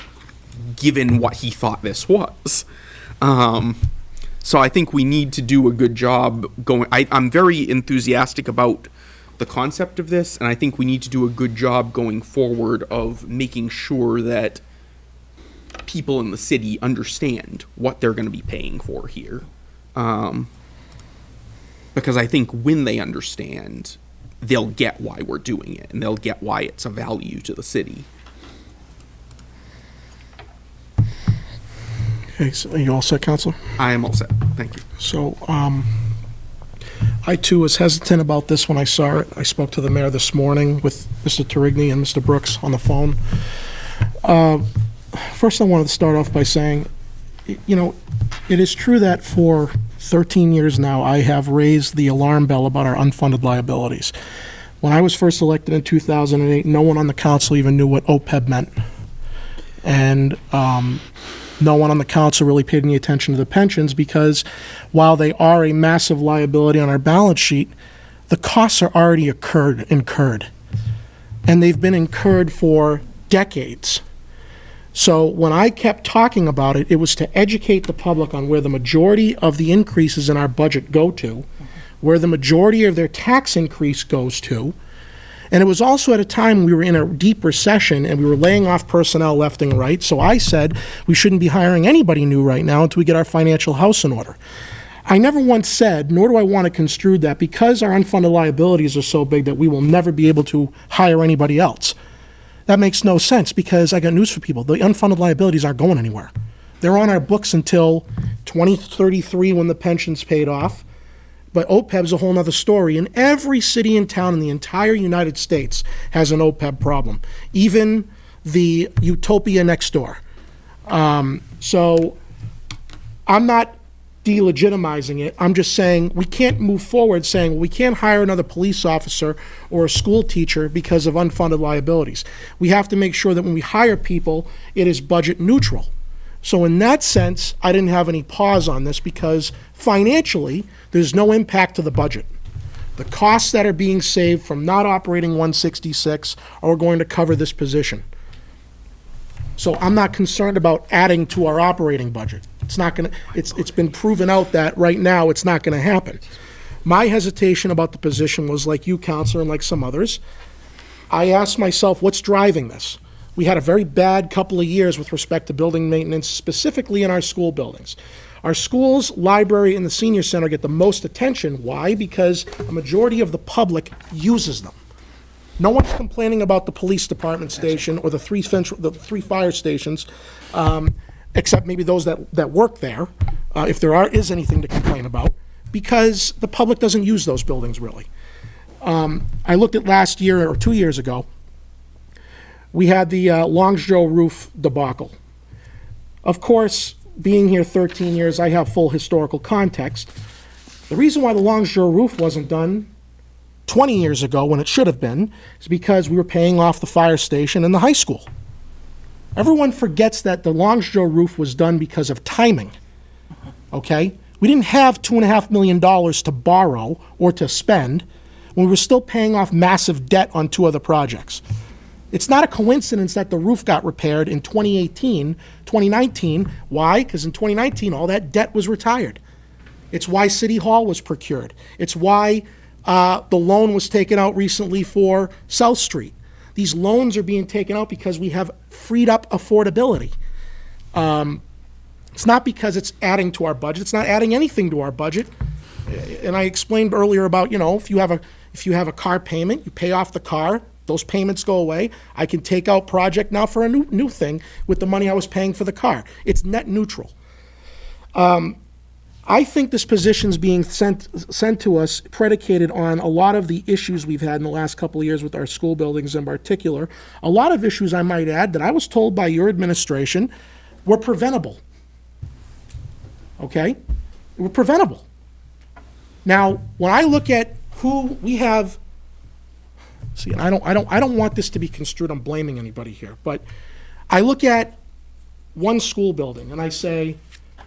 given what he thought this was. So I think we need to do a good job going. I'm very enthusiastic about the concept of this, and I think we need to do a good job going forward of making sure that people in the city understand what they're going to be paying for here. Because I think when they understand, they'll get why we're doing it, and they'll get why it's a value to the city. Okay, so are you all set, Counselor? I am all set. Thank you. So, I too was hesitant about this when I saw it. I spoke to the mayor this morning with Mr. Terigny and Mr. Brooks on the phone. First, I wanted to start off by saying, you know, it is true that for 13 years now, I have raised the alarm bell about our unfunded liabilities. When I was first elected in 2008, no one on the council even knew what OPEB meant. And No one on the council really paid any attention to the pensions because while they are a massive liability on our balance sheet, the costs are already incurred. And they've been incurred for decades. So when I kept talking about it, it was to educate the public on where the majority of the increases in our budget go to, where the majority of their tax increase goes to. And it was also at a time we were in a deep recession and we were laying off personnel left and right. So I said we shouldn't be hiring anybody new right now until we get our financial house in order. I never once said, nor do I want to construe that because our unfunded liabilities are so big that we will never be able to hire anybody else. That makes no sense because I got news for people. The unfunded liabilities aren't going anywhere. They're on our books until 2033 when the pension's paid off. But OPEB's a whole other story, and every city and town in the entire United States has an OPEB problem, even the utopia next door. So I'm not delegitimizing it. I'm just saying we can't move forward saying we can't hire another police officer or a school teacher because of unfunded liabilities. We have to make sure that when we hire people, it is budget neutral. So in that sense, I didn't have any pause on this because financially, there's no impact to the budget. The costs that are being saved from not operating 166 are going to cover this position. So I'm not concerned about adding to our operating budget. It's not going to, it's been proven out that right now it's not going to happen. My hesitation about the position was like you, Counselor, and like some others. I asked myself, what's driving this? We had a very bad couple of years with respect to building maintenance, specifically in our school buildings. Our schools, library, and the senior center get the most attention. Why? Because a majority of the public uses them. No one's complaining about the police department station or the three fire stations, except maybe those that work there, if there is anything to complain about, because the public doesn't use those buildings really. I looked at last year or 2 years ago. We had the Longsjo roof debacle. Of course, being here 13 years, I have full historical context. The reason why the Longsjo roof wasn't done 20 years ago when it should have been is because we were paying off the fire station and the high school. Everyone forgets that the Longsjo roof was done because of timing, okay? We didn't have $2.5 million to borrow or to spend when we were still paying off massive debt on 2 other projects. It's not a coincidence that the roof got repaired in 2019. Why? Because in 2019, all that debt was retired. It's why City Hall was procured. It's why the loan was taken out recently for South Street. These loans are being taken out because we have freed up affordability. It's not because it's adding to our budget. It's not adding anything to our budget. And I explained earlier about, if you have a car payment, you pay off the car, those payments go away. I can take out project now for a new thing with the money I was paying for the car. It's net neutral. I think this position's being sent to us predicated on a lot of the issues we've had in the last couple of years with our school buildings in particular. A lot of issues, I might add, that I was told by your administration were preventable. Okay? Were preventable. Now, when I look at who we have, see, and I don't want this to be construed, I'm blaming anybody here, but I look at one school building and I say,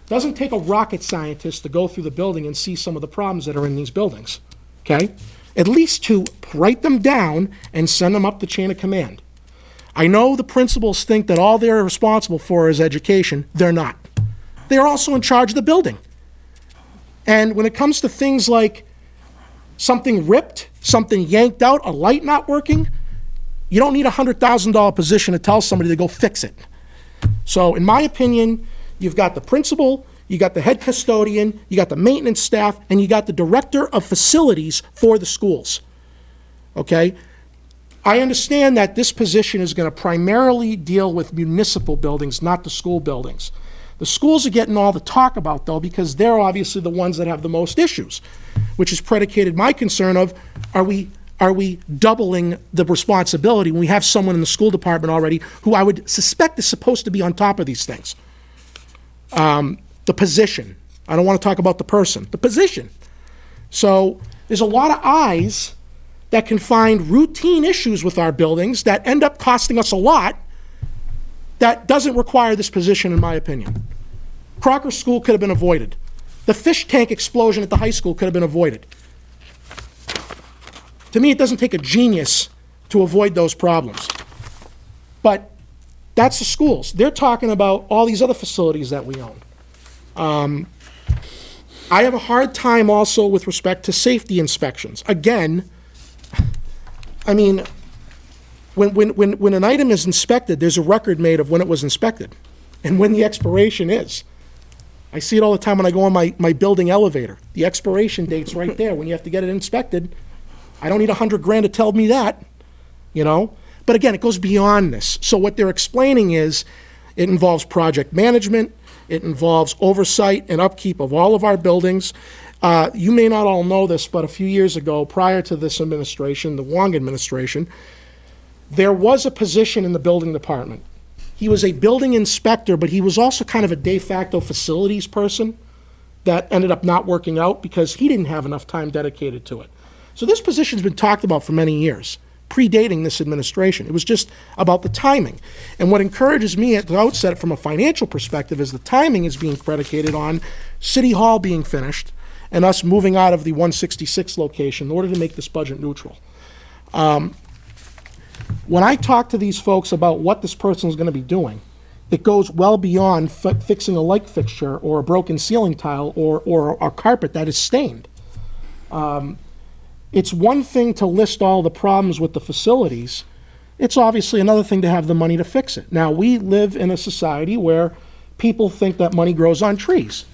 doesn't take a rocket scientist to go through the building and see some of the problems that are in these buildings, okay? At least to write them down and send them up the chain of command. I know the principals think that all they're responsible for is education. They're not. They're also in charge of the building. And when it comes to things like something ripped, something yanked out, a light not working, you don't need a $100,000 position to tell somebody to go fix it. So in my opinion, you've got the principal, you got the head custodian, you got the maintenance staff, and you got the director of facilities for the schools. Okay? I understand that this position is going to primarily deal with municipal buildings, not the school buildings. The schools are getting all the talk about, though, because they're obviously the ones that have the most issues, which has predicated my concern of, are we doubling the responsibility when we have someone in the school department already who I would suspect is supposed to be on top of these things? The position. I don't want to talk about the person. The position. So there's a lot of eyes that can find routine issues with our buildings that end up costing us a lot that doesn't require this position, in my opinion. Crocker School could have been avoided. The fish tank explosion at the high school could have been avoided. To me, it doesn't take a genius to avoid those problems. But that's the schools. They're talking about all these other facilities that we own. I have a hard time also with respect to safety inspections. Again, I mean, when an item is inspected, there's a record made of when it was inspected and when the expiration is. I see it all the time when I go on my building elevator. The expiration date's right there when you have to get it inspected. I don't need $100,000 to tell me that, you know? But again, it goes beyond this. So what they're explaining is it involves project management, it involves oversight and upkeep of all of our buildings. You may not all know this, but a few years ago, prior to this administration, the Wong administration, there was a position in the building department. He was a building inspector, but he was also kind of a de facto facilities person that ended up not working out because he didn't have enough time dedicated to it. So this position's been talked about for many years, predating this administration. It was just about the timing. And what encourages me at the outset from a financial perspective is the timing is being predicated on City Hall being finished and us moving out of the 166 location in order to make this budget neutral. When I talk to these folks about what this person is going to be doing, it goes well beyond fixing a light fixture or a broken ceiling tile or a carpet that is stained. It's one thing to list all the problems with the facilities. It's obviously another thing to have the money to fix it. Now, we live in a society where people think that money grows on trees.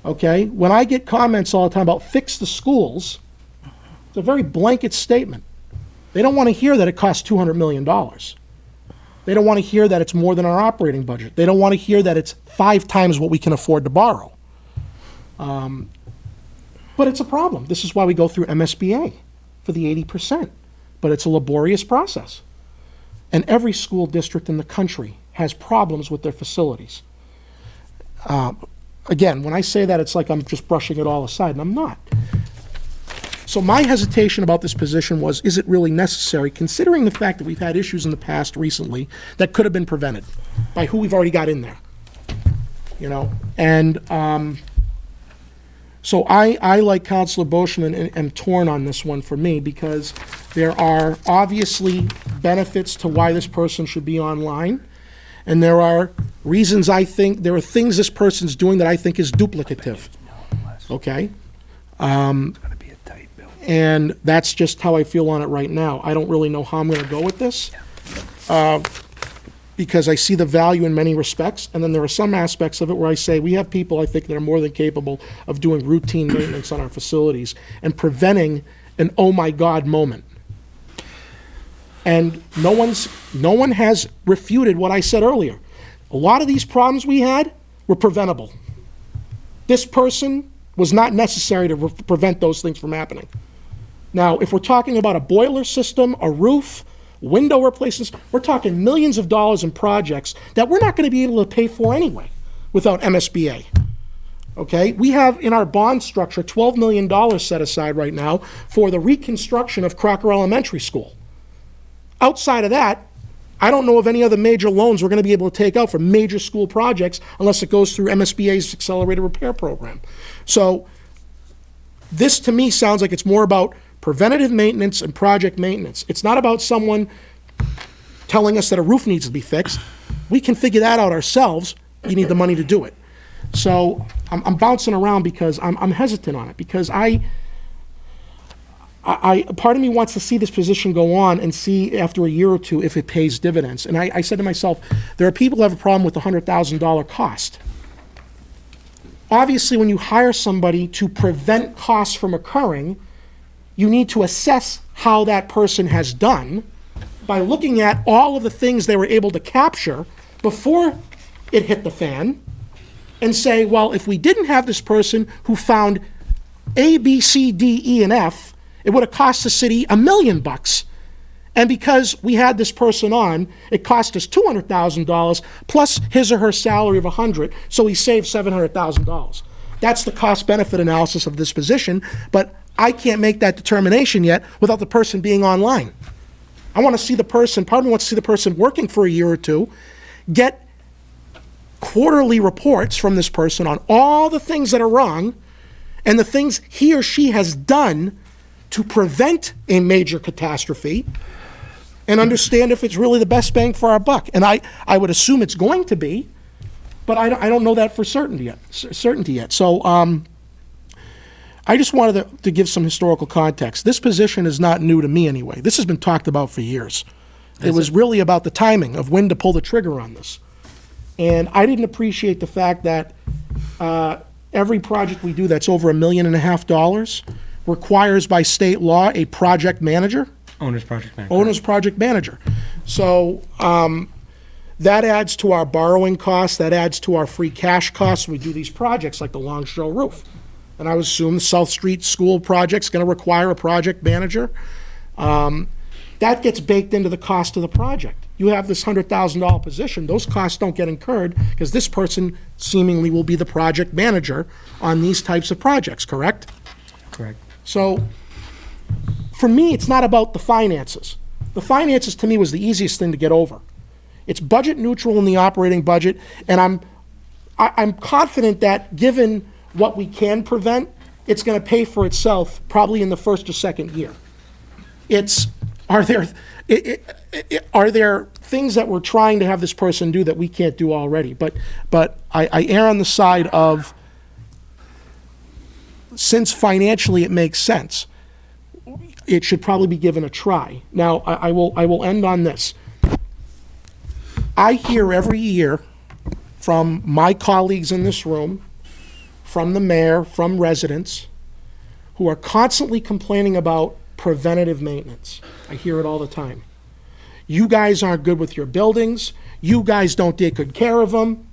Okay? When I get comments all the time about fix the schools, it's a very blanket statement. They don't want to hear that it costs $200 million. They don't want to hear that it's more than our operating budget. They don't want to hear that it's 5 times what we can afford to borrow. But it's a problem. This is why we go through MSBA for the 80%. But it's a laborious process. And every school district in the country has problems with their facilities. Again, when I say that, it's like I'm just brushing it all aside, and I'm not. So my hesitation about this position was, is it really necessary, considering the fact that we've had issues in the past recently that could have been prevented by who we've already got in there? You know, and so I like Councilor Boschman, am torn on this one for me, because there are obviously benefits to why this person should be online, and there are reasons I think, there are things this person's doing that I think is duplicative, okay? And that's just how I feel on it right now. I don't really know how I'm going to go with this, because I see the value in many respects, and then there are some aspects of it where I say we have people, I think, that are more than capable of doing routine maintenance on our facilities and preventing an oh my God moment. And no one has refuted what I said earlier. A lot of these problems we had were preventable. This person was not necessary to prevent those things from happening. Now, if we're talking about a boiler system, a roof, window replacements, we're talking millions of dollars in projects that we're not going to be able to pay for anyway without MSBA. Okay? We have in our bond structure $12 million set aside right now for the reconstruction of Crocker Elementary School. Outside of that, I don't know of any other major loans we're going to be able to take out for major school projects unless it goes through MSBA's accelerated repair program. So this to me sounds like it's more about preventative maintenance and project maintenance. It's not about someone telling us that a roof needs to be fixed. We can figure that out ourselves. You need the money to do it. So I'm bouncing around because I'm hesitant on it, because part of me wants to see this position go on and see after a year or two if it pays dividends. And I said to myself, there are people who have a problem with the $100,000 cost. Obviously, when you hire somebody to prevent costs from occurring, you need to assess how that person has done by looking at all of the things they were able to capture before it hit the fan and say, well, if we didn't have this person who found A, B, C, D, E, and F, it would have cost the city $1 million. And because we had this person on, it cost us $200,000 plus his or her salary of $100,000, so we saved $700,000. That's the cost-benefit analysis of this position, but I can't make that determination yet without the person being online. I want to see the person, part of me wants to see the person working for a year or two, get quarterly reports from this person on all the things that are wrong and the things he or she has done to prevent a major catastrophe, and understand if it's really the best bang for our buck. And I would assume it's going to be, but I don't know that for certainty yet. So I just wanted to give some historical context. This position is not new to me anyway. This has been talked about for years. It was really about the timing of when to pull the trigger on this. And I didn't appreciate the fact that every project we do that's over $1.5 million requires by state law a project manager. Owner's project manager. Owner's project manager. So that adds to our borrowing costs, that adds to our free cash costs when we do these projects like the Long Show roof. And I would assume the South Street School project's gonna require a project manager. That gets baked into the cost of the project. You have this $100,000 position, those costs don't get incurred because this person seemingly will be the project manager on these types of projects, correct? Correct. So, for me, it's not about the finances. The finances, to me, was the easiest thing to get over. It's budget neutral in the operating budget, and I'm confident that given what we can prevent, it's going to pay for itself probably in the first or second year. Are there things that we're trying to have this person do that we can't do already? But I err on the side of, since financially it makes sense, it should probably be given a try. Now, I will end on this. I hear every year from my colleagues in this room, from the mayor, from residents, who are constantly complaining about preventative maintenance. I hear it all the time. You guys aren't good with your buildings. You guys don't take good care of them.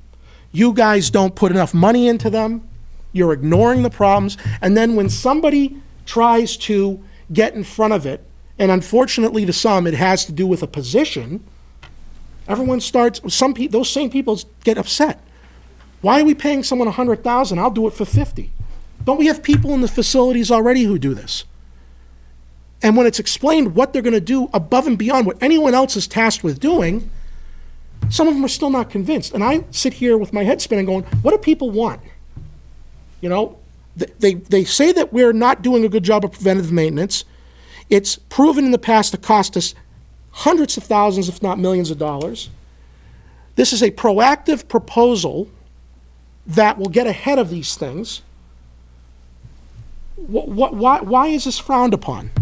You guys don't put enough money into them. You're ignoring the problems. And then when somebody tries to get in front of it, and unfortunately to some it has to do with a position, everyone starts, those same people get upset. Why are we paying someone $100,000? I'll do it for $50,000. Don't we have people in the facilities already who do this? And when it's explained what they're going to do above and beyond what anyone else is tasked with doing, some of them are still not convinced. And I sit here with my head spinning going, what do people want? You know, they say that we're not doing a good job of preventative maintenance. It's proven in the past to cost us hundreds of thousands, if not millions of dollars. This is a proactive proposal that will get ahead of these things. Why is this frowned upon?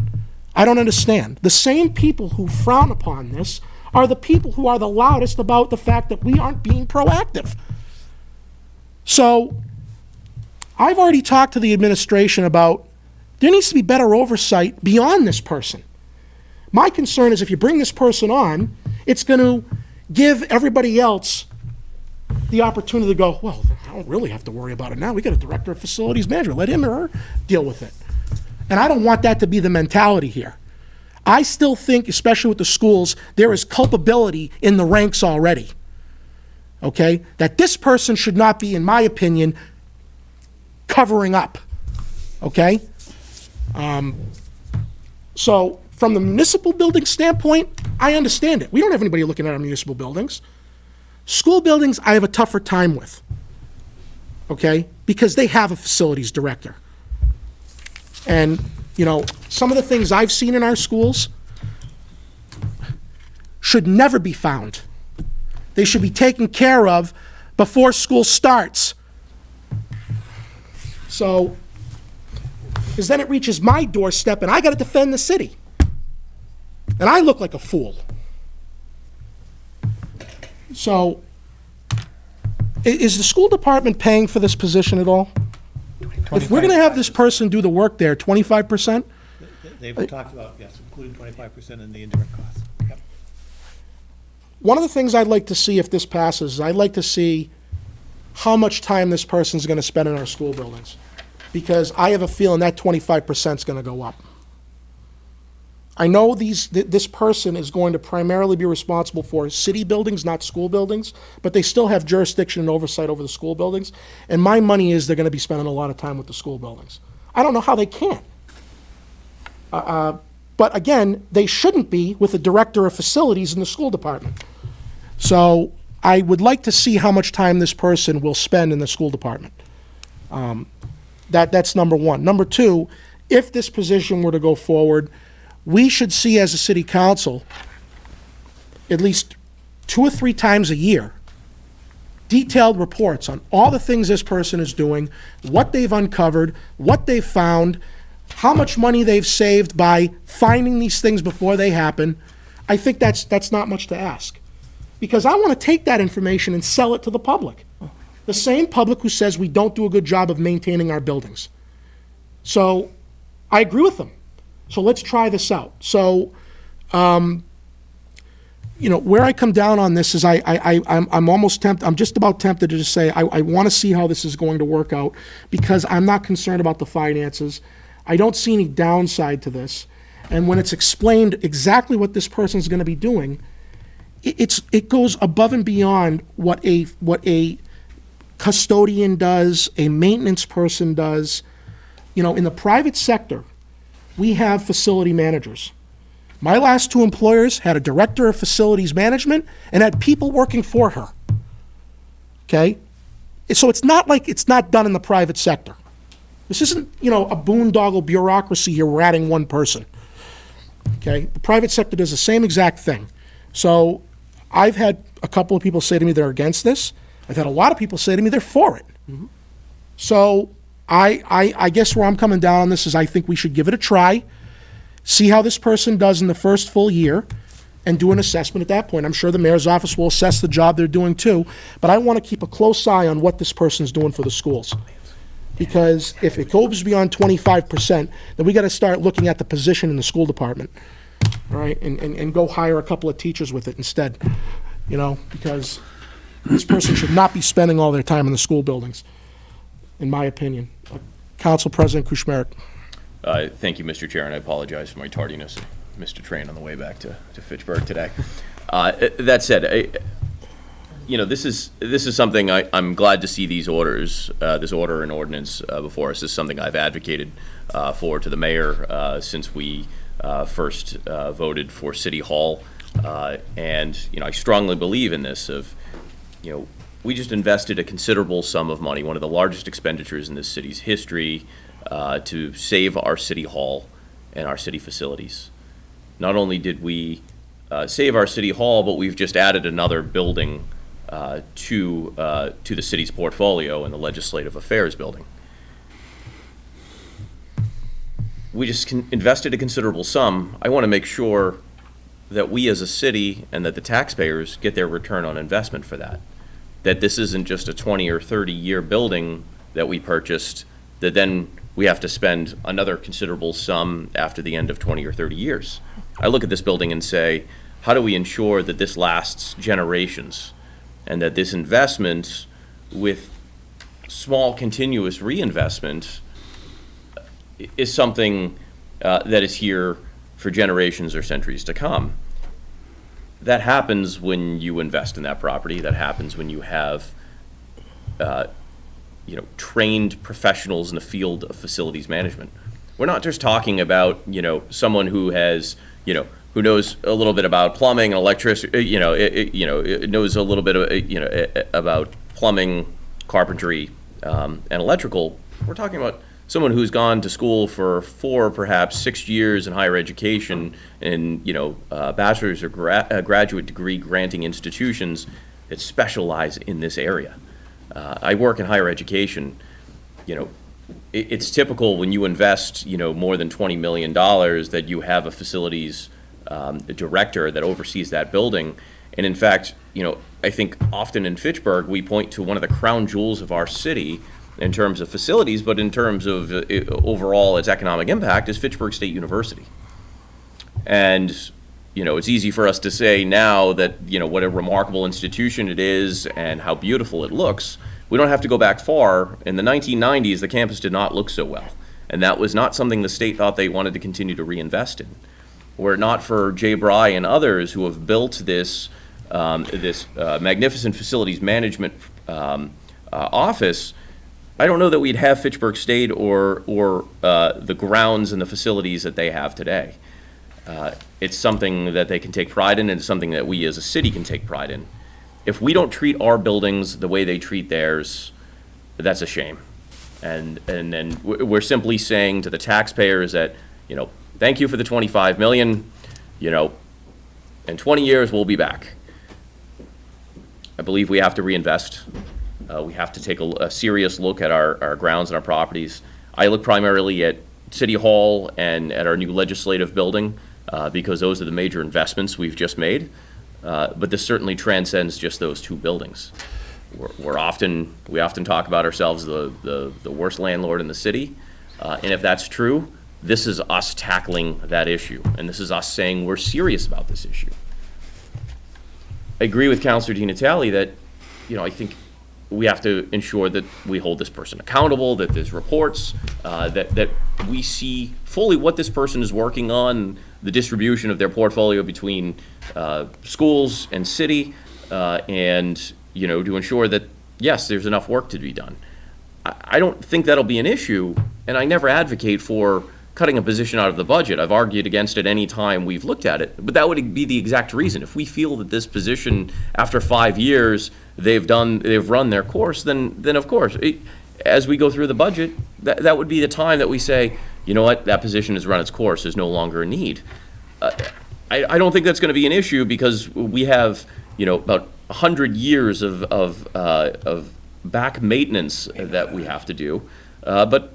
I don't understand. The same people who frown upon this are the people who are the loudest about the fact that we aren't being proactive. So I've already talked to the administration about there needs to be better oversight beyond this person. My concern is if you bring this person on, it's going to give everybody else the opportunity to go, well, I don't really have to worry about it now. We got a director of facilities management. Let him or her deal with it. And I don't want that to be the mentality here. I still think, especially with the schools, there is culpability in the ranks already. Okay? That this person should not be, in my opinion, covering up. Okay? So from the municipal building standpoint, I understand it. We don't have anybody looking at our municipal buildings. School buildings, I have a tougher time with. Okay? Because they have a facilities director. And, you know, some of the things I've seen in our schools should never be found. They should be taken care of before school starts. So, because then it reaches my doorstep and I got to defend the city. And I look like a fool. So, is the school department paying for this position at all? If we're going to have this person do the work there, 25%? They've talked about, yes, including 25% in the indirect costs. Yep. One of the things I'd like to see if this passes, is I'd like to see how much time this person's going to spend in our school buildings. Because I have a feeling that 25% is going to go up. I know this person is going to primarily be responsible for city buildings, not school buildings, but they still have jurisdiction and oversight over the school buildings. And my money is they're going to be spending a lot of time with the school buildings. I don't know how they can. But again, they shouldn't be with the director of facilities in the school department. So I would like to see how much time this person will spend in the school department. That's number one. Number two, if this position were to go forward, we should see as a city council, at least 2 or 3 times a year, detailed reports on all the things this person is doing, what they've uncovered, what they've found, how much money they've saved by finding these things before they happen. I think that's not much to ask. Because I want to take that information and sell it to the public. The same public who says we don't do a good job of maintaining our buildings. So I agree with them. So let's try this out. So, where I come down on this is I'm almost tempted, I'm just about tempted to just say I want to see how this is going to work out because I'm not concerned about the finances. I don't see any downside to this. And when it's explained exactly what this person's going to be doing, it goes above and beyond what a custodian does, a maintenance person does. In the private sector, we have facility managers. My last 2 employers had a director of facilities management and had people working for her. Okay? So it's not like it's not done in the private sector. This isn't, a boondoggle bureaucracy here. We're adding 1 person. Okay? The private sector does the same exact thing. So I've had a couple of people say to me they're against this. I've had a lot of people say to me they're for it. So I guess where I'm coming down on this is I think we should give it a try, see how this person does in the first full year, and do an assessment at that point. I'm sure the mayor's office will assess the job they're doing too, but I want to keep a close eye on what this person's doing for the schools. Because if it goes beyond 25%, then we got to start looking at the position in the school department, all right, and go hire a couple of teachers with it instead, because this person should not be spending all their time in the school buildings, in my opinion. Council President Kuchmarek. Thank you, Mr. Chair, and I apologize for my tardiness. Mr. Train on the way back to Fitchburg today. That said, this is something I'm glad to see these orders, this order and ordinance before us. This is something I've advocated for to the mayor since we first voted for City Hall, and I strongly believe in this. We just invested a considerable sum of money, one of the largest expenditures in this city's history, to save our City Hall and our city facilities. Not only did we save our City Hall, but we've just added another building to the city's portfolio in the Legislative Affairs Building. We just invested a considerable sum. I want to make sure that we as a city and that the taxpayers get their return on investment for that. That this isn't just a 20 or 30 year building that we purchased, that then we have to spend another considerable sum after the end of 20 or 30 years. I look at this building and say, how do we ensure that this lasts generations and that this investment with small continuous reinvestment is something that is here for generations or centuries to come? That happens when you invest in that property. That happens when you have trained professionals in the field of facilities management. We're not just talking about someone who has who knows a little bit about plumbing and electricity, knows a little bit of about plumbing, carpentry, and electrical. We're talking about someone who's gone to school for 4, perhaps 6 years in higher education in bachelor's or graduate degree granting institutions that specialize in this area. I work in higher education. It's typical when you invest more than $20 million that you have a facilities director that oversees that building. And in fact, I think often in Fitchburg we point to one of the crown jewels of our city in terms of facilities, but in terms of overall its economic impact is Fitchburg State University. And it's easy for us to say now that what a remarkable institution it is and how beautiful it looks. We don't have to go back far. In the 1990s, the campus did not look so well, and that was not something the state thought they wanted to continue to reinvest in. Were it not for Jay Bry and others who have built this magnificent facilities management office, I don't know that we'd have Fitchburg State or the grounds and the facilities that they have today. It's something that they can take pride in, and it's something that we as a city can take pride in. if we don't treat our buildings the way they treat theirs, that's a shame. And then we're simply saying to the taxpayers that, thank you for the 25 million, in 20 years, we'll be back. I believe we have to reinvest. We have to take a serious look at our grounds and our properties. I look primarily at City Hall and at our new legislative building, because those are the major investments we've just made. But this certainly transcends just those two buildings. We often talk about ourselves the worst landlord in the city, and if that's true, this is us tackling that issue, and this is us saying we're serious about this issue. I agree with Councilor Di Natale that, I think we have to ensure that we hold this person accountable, that there's reports, that we see fully what this person is working on, the distribution of their portfolio between schools and city, and to ensure that, yes, there's enough work to be done. I don't think that'll be an issue, and I never advocate for cutting a position out of the budget. I've argued against it any time we've looked at it, but that would be the exact reason. If we feel that this position, after 5 years, they've run their course, then of course, as we go through the budget, that would be the time that we say, you know what, that position has run its course, there's no longer a need. I don't think that's going to be an issue because we have, about 100 years of back maintenance that we have to do. But,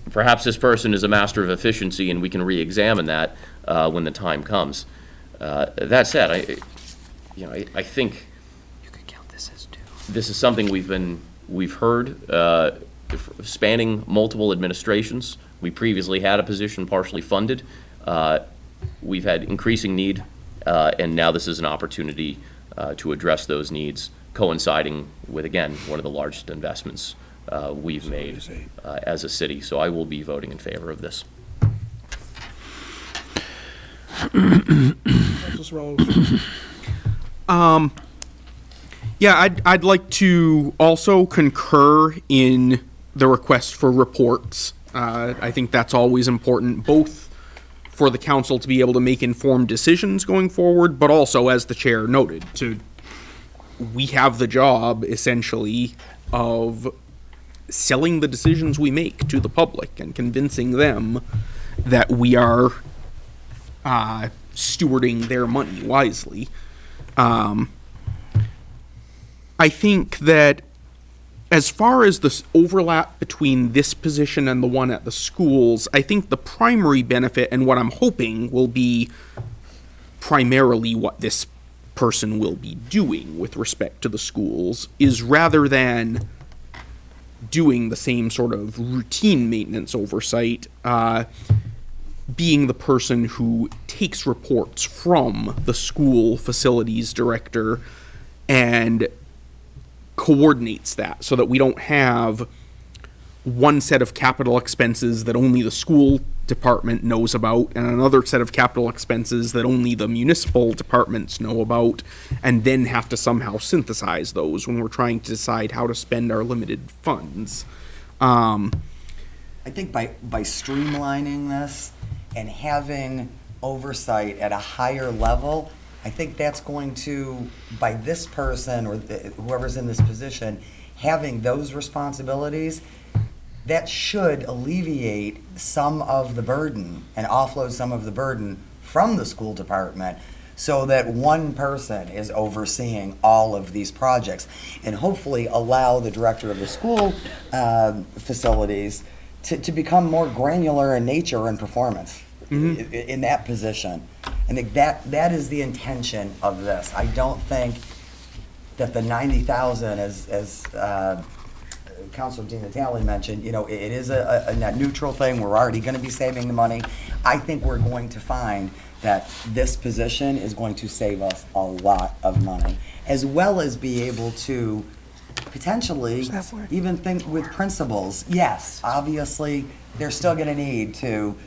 perhaps this person is a master of efficiency and we can re-examine that when the time comes. That said, I think this is something we've heard spanning multiple administrations. We previously had a position partially funded. We've had increasing need, and now this is an opportunity to address those needs, coinciding with, again, one of the largest investments we've made as a city. So I will be voting in favor of this. Yeah, I'd like to also concur in the request for reports. I think that's always important, both for the council to be able to make informed decisions going forward, but also, as the chair noted, we have the job, essentially, of selling the decisions we make to the public and convincing them that we are stewarding their money wisely. I think that as far as the overlap between this position and the one at the schools, I think the primary benefit and what I'm hoping will be primarily what this person will be doing with respect to the schools is, rather than doing the same sort of routine maintenance oversight, being the person who takes reports from the school facilities director and coordinates that so that we don't have one set of capital expenses that only the school department knows about and another set of capital expenses that only the municipal departments know about, and then have to somehow synthesize those when we're trying to decide how to spend our limited funds. I think by streamlining this and having oversight at a higher level, I think that's going to, by this person or whoever's in this position, having those responsibilities, that should alleviate some of the burden and offload some of the burden from the school department so that one person is overseeing all of these projects and hopefully allow the director of the school facilities to become more granular in nature and performance. Mm-hmm. In that position. I think that is the intention of this. I don't think that the 90,000, as Councilor Di Natale mentioned, it is a net neutral thing. We're already going to be saving the money. I think we're going to find that this position is going to save us a lot of money, as well as be able to potentially even think with principals. Yes, obviously, they're still going to need to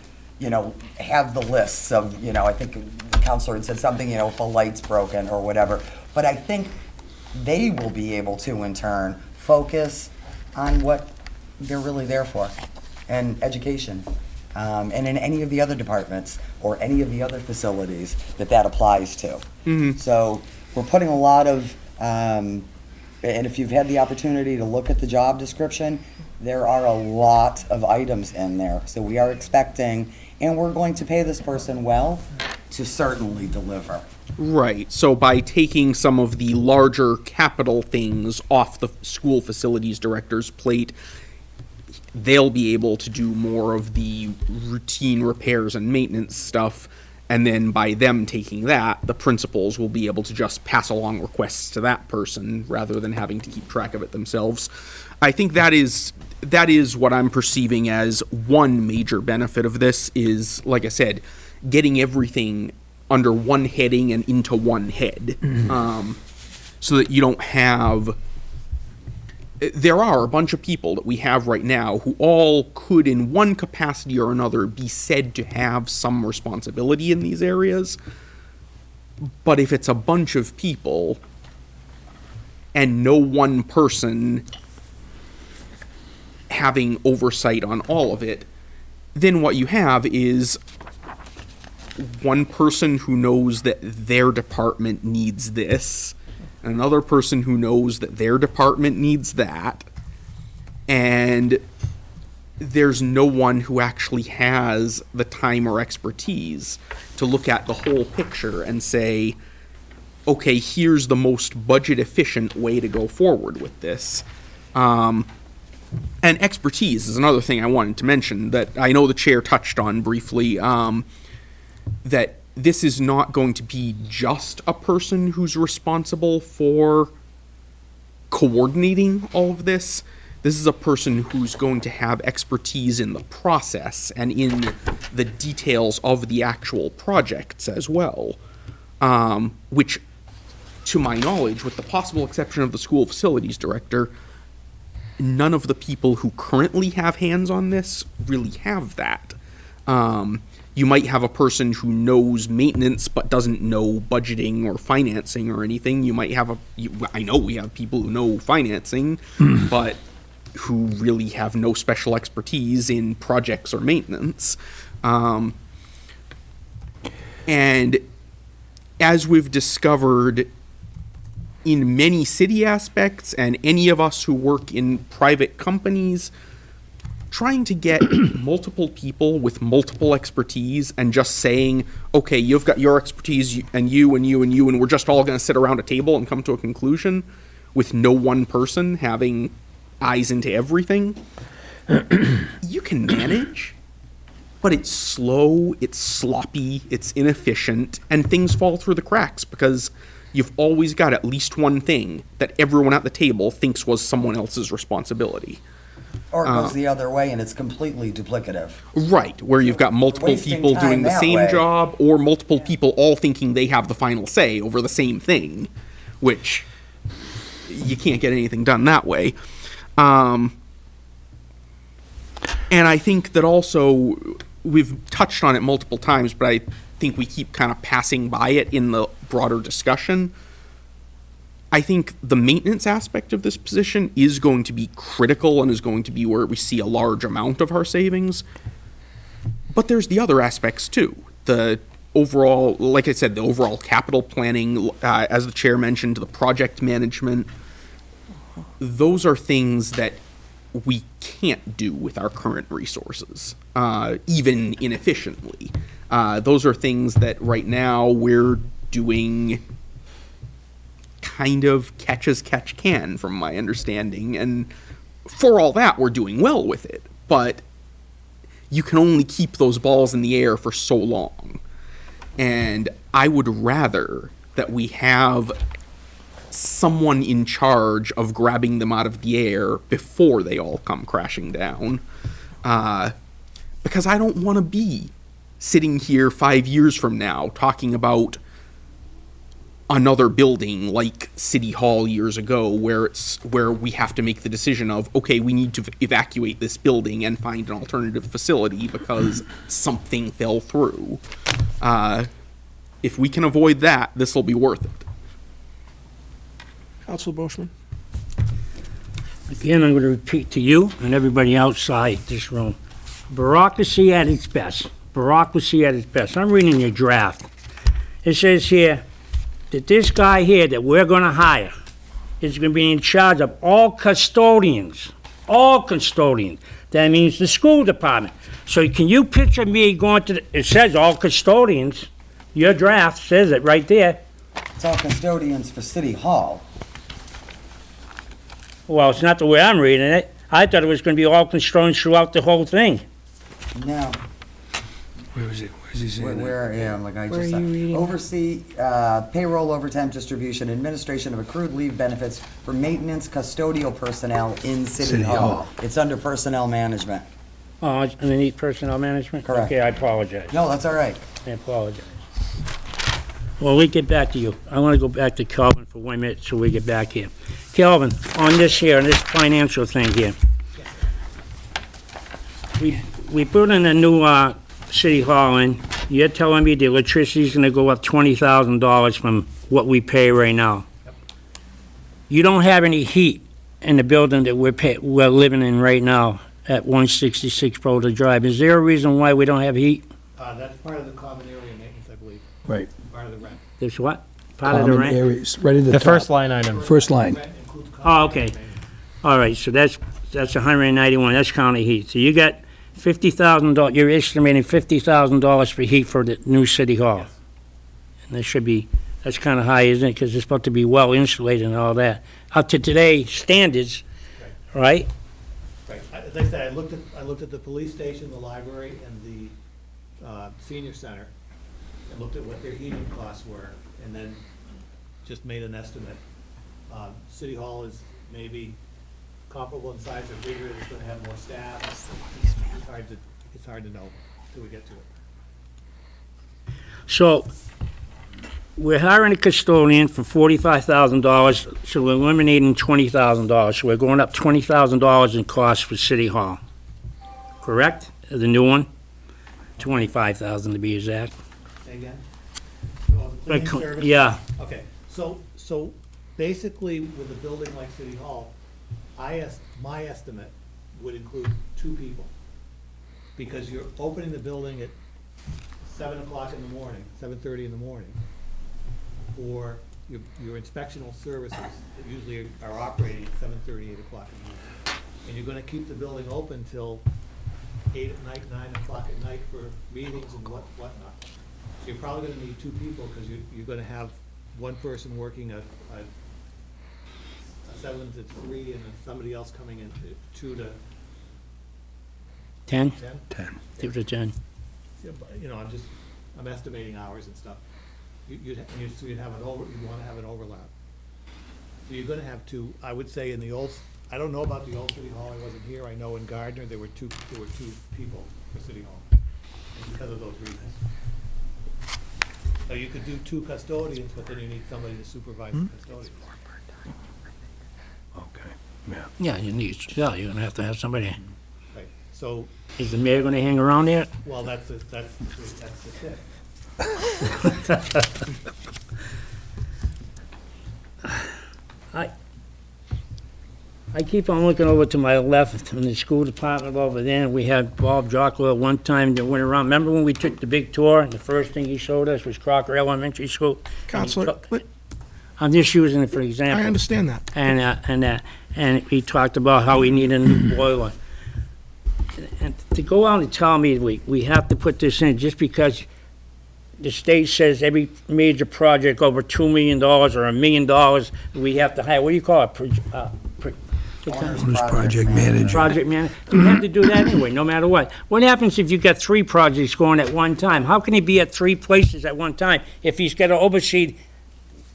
have the lists of, I think the counselor had said something, if a light's broken or whatever. But I think they will be able to, in turn, focus on what they're really there for, and education. And in any of the other departments or any of the other facilities that applies to. Mm-hmm. So we're putting a lot of, and if you've had the opportunity to look at the job description, there are a lot of items in there. So we are expecting, and we're going to pay this person well to certainly deliver. Right. So by taking some of the larger capital things off the school facilities director's plate, they'll be able to do more of the routine repairs and maintenance stuff. And then by them taking that, the principals will be able to just pass along requests to that person rather than having to keep track of it themselves. I think that is what I'm perceiving as one major benefit of this is, like I said, getting everything under one heading and into one head, so that you don't have. There are a bunch of people that we have right now who all could, in one capacity or another, be said to have some responsibility in these areas. But if it's a bunch of people and no one person having oversight on all of it, then what you have is one person who knows that their department needs this, and another person who knows that their department needs that, and there's no one who actually has the time or expertise to look at the whole picture and say, okay, here's the most budget efficient way to go forward with this. And expertise is another thing I wanted to mention that I know the chair touched on briefly, that this is not going to be just a person who's responsible for coordinating all of this. This is a person who's going to have expertise in the process and in the details of the actual projects as well, which, to my knowledge, with the possible exception of the school facilities director, none of the people who currently have hands on this really have that. You might have a person who knows maintenance but doesn't know budgeting or financing or anything. You might have I know we have people who know financing, but who really have no special expertise in projects or maintenance. And as we've discovered in many city aspects, and any of us who work in private companies, trying to get multiple people with multiple expertise and just saying, okay, you've got your expertise and you and you and you, and we're just all going to sit around a table and come to a conclusion with no one person having eyes into everything, you can manage, but it's slow, it's sloppy, it's inefficient, and things fall through the cracks because you've always got at least one thing that everyone at the table thinks was someone else's responsibility. Or it goes the other way and it's completely duplicative. Right, where you've got multiple Wasting people time doing the that same way. job, or multiple people all thinking they have the final say over the same thing, which you can't get anything done that way. And I think that also, we've touched on it multiple times, but I think we keep kind of passing by it in the broader discussion. I think the maintenance aspect of this position is going to be critical and is going to be where we see a large amount of our savings. But there's the other aspects too. The overall, like I said, the overall capital planning, as the chair mentioned, the project management. Those are things that we can't do with our current resources, even inefficiently. Those are things that right now we're doing kind of catch as catch can, from my understanding, and for all that, we're doing well with it, but you can only keep those balls in the air for so long. And I would rather that we have someone in charge of grabbing them out of the air before they all come crashing down, because I don't want to be sitting here 5 years from now talking about another building like City Hall years ago, where we have to make the decision of, okay, we need to evacuate this building and find an alternative facility because something fell through. If we can avoid that, this will be worth it. Councilor Boschman? Again, I'm going to repeat to you and everybody outside this room. Bureaucracy at its best. Bureaucracy at its best. I'm reading your draft. It says here, that this guy here that we're gonna hire is gonna be in charge of all custodians. All custodians. That means the school department. So can you picture me going to, it says all custodians, your draft says it right there. It's all custodians for City Hall. Well, it's not the way I'm reading it. I thought it was gonna be all custodians throughout the whole thing. No, Where is it? Where's he saying that? where, yeah, like I Where just are you said. reading? Oversee payroll, overtime distribution, administration of accrued leave benefits for maintenance custodial personnel in City City Hall. Hall. It's under personnel management. Oh, it's underneath personnel management? Correct. Okay, I apologize. No, that's all right. I apologize. Well, we get back to you. I want to go back to Calvin for 1 minute so we get back here. Calvin, on this here, on this financial thing here. We put in a new city hall in. You're telling me the electricity's gonna go up $20,000 from what we pay right now? You don't have any heat in the building that we're living in right now at 166 Boulder Drive. Is there a reason why we don't have heat? That's part of the common area maintenance, I believe, Right. part of the rent. There's what? Part of the Common rent? areas, right at the The top. first line item. First line. Rent includes Oh, common okay. area maintenance. All right, so that's 191, that's counting heat. So you got $50,000, you're estimating $50,000 for heat for the new city hall. Yes. And that should be, that's kind of high, isn't it? Because it's supposed to be well insulated and all that. Up to today's standards, right? Right, as I said, I looked at the police station, the library, and the senior center, and looked at what their heating costs were, and then just made an estimate. City Hall is maybe comparable in size or bigger, it's gonna have more staff. It's hard to know till we get to it. So, we're hiring a custodian for $45,000, so we're eliminating $20,000. So we're going up $20,000 in cost for City Hall. Correct? The new one? $25,000 to be exact. Say again? So, the cleaning service- Yeah, Okay, so basically with a building like City Hall, my estimate would include 2 people. Because you're opening the building at 7 o'clock in the morning, 7:30 in the morning, for your inspectional services that usually are operating at 7:30, 8 o'clock in the morning. And you're gonna keep the building open till 8 at night, 9 o'clock at night for meetings and whatnot. So you're probably gonna need 2 people, because you're gonna have one person working a 7 to 3, and then somebody else coming in at 2 to 10? 10. 10. 2 to 10. Yeah, but, I'm estimating hours and stuff. You'd wanna have an overlap. So you're gonna have 2, I would say in the old, I don't know about the old City Hall, I wasn't here, I know in Gardner, there were two people for City Hall, and because of those reasons. So you could do 2 custodians, but then you need somebody to supervise the custodians. Okay, yeah. Yeah, you're gonna have to have somebody. Right, so, Is the mayor gonna hang around there? well, that's just it. I keep on looking over to my left in the school department over there, and we had Bob Jockler at one time that went around. Remember when we took the big tour, and the first thing he showed us was Crocker Elementary School? And he Counselor, took- but I'm just using it for example. I understand that. And he talked about how we need a new boiler. And to go out and tell me we have to put this in just because the state says every major project over $2 million or $1 million, we have to hire, what do you call it? Owner's project manager. Project man, you have to do that anyway, no matter what. What happens if you got 3 projects going at one time? How can he be at 3 places at one time if he's got to oversee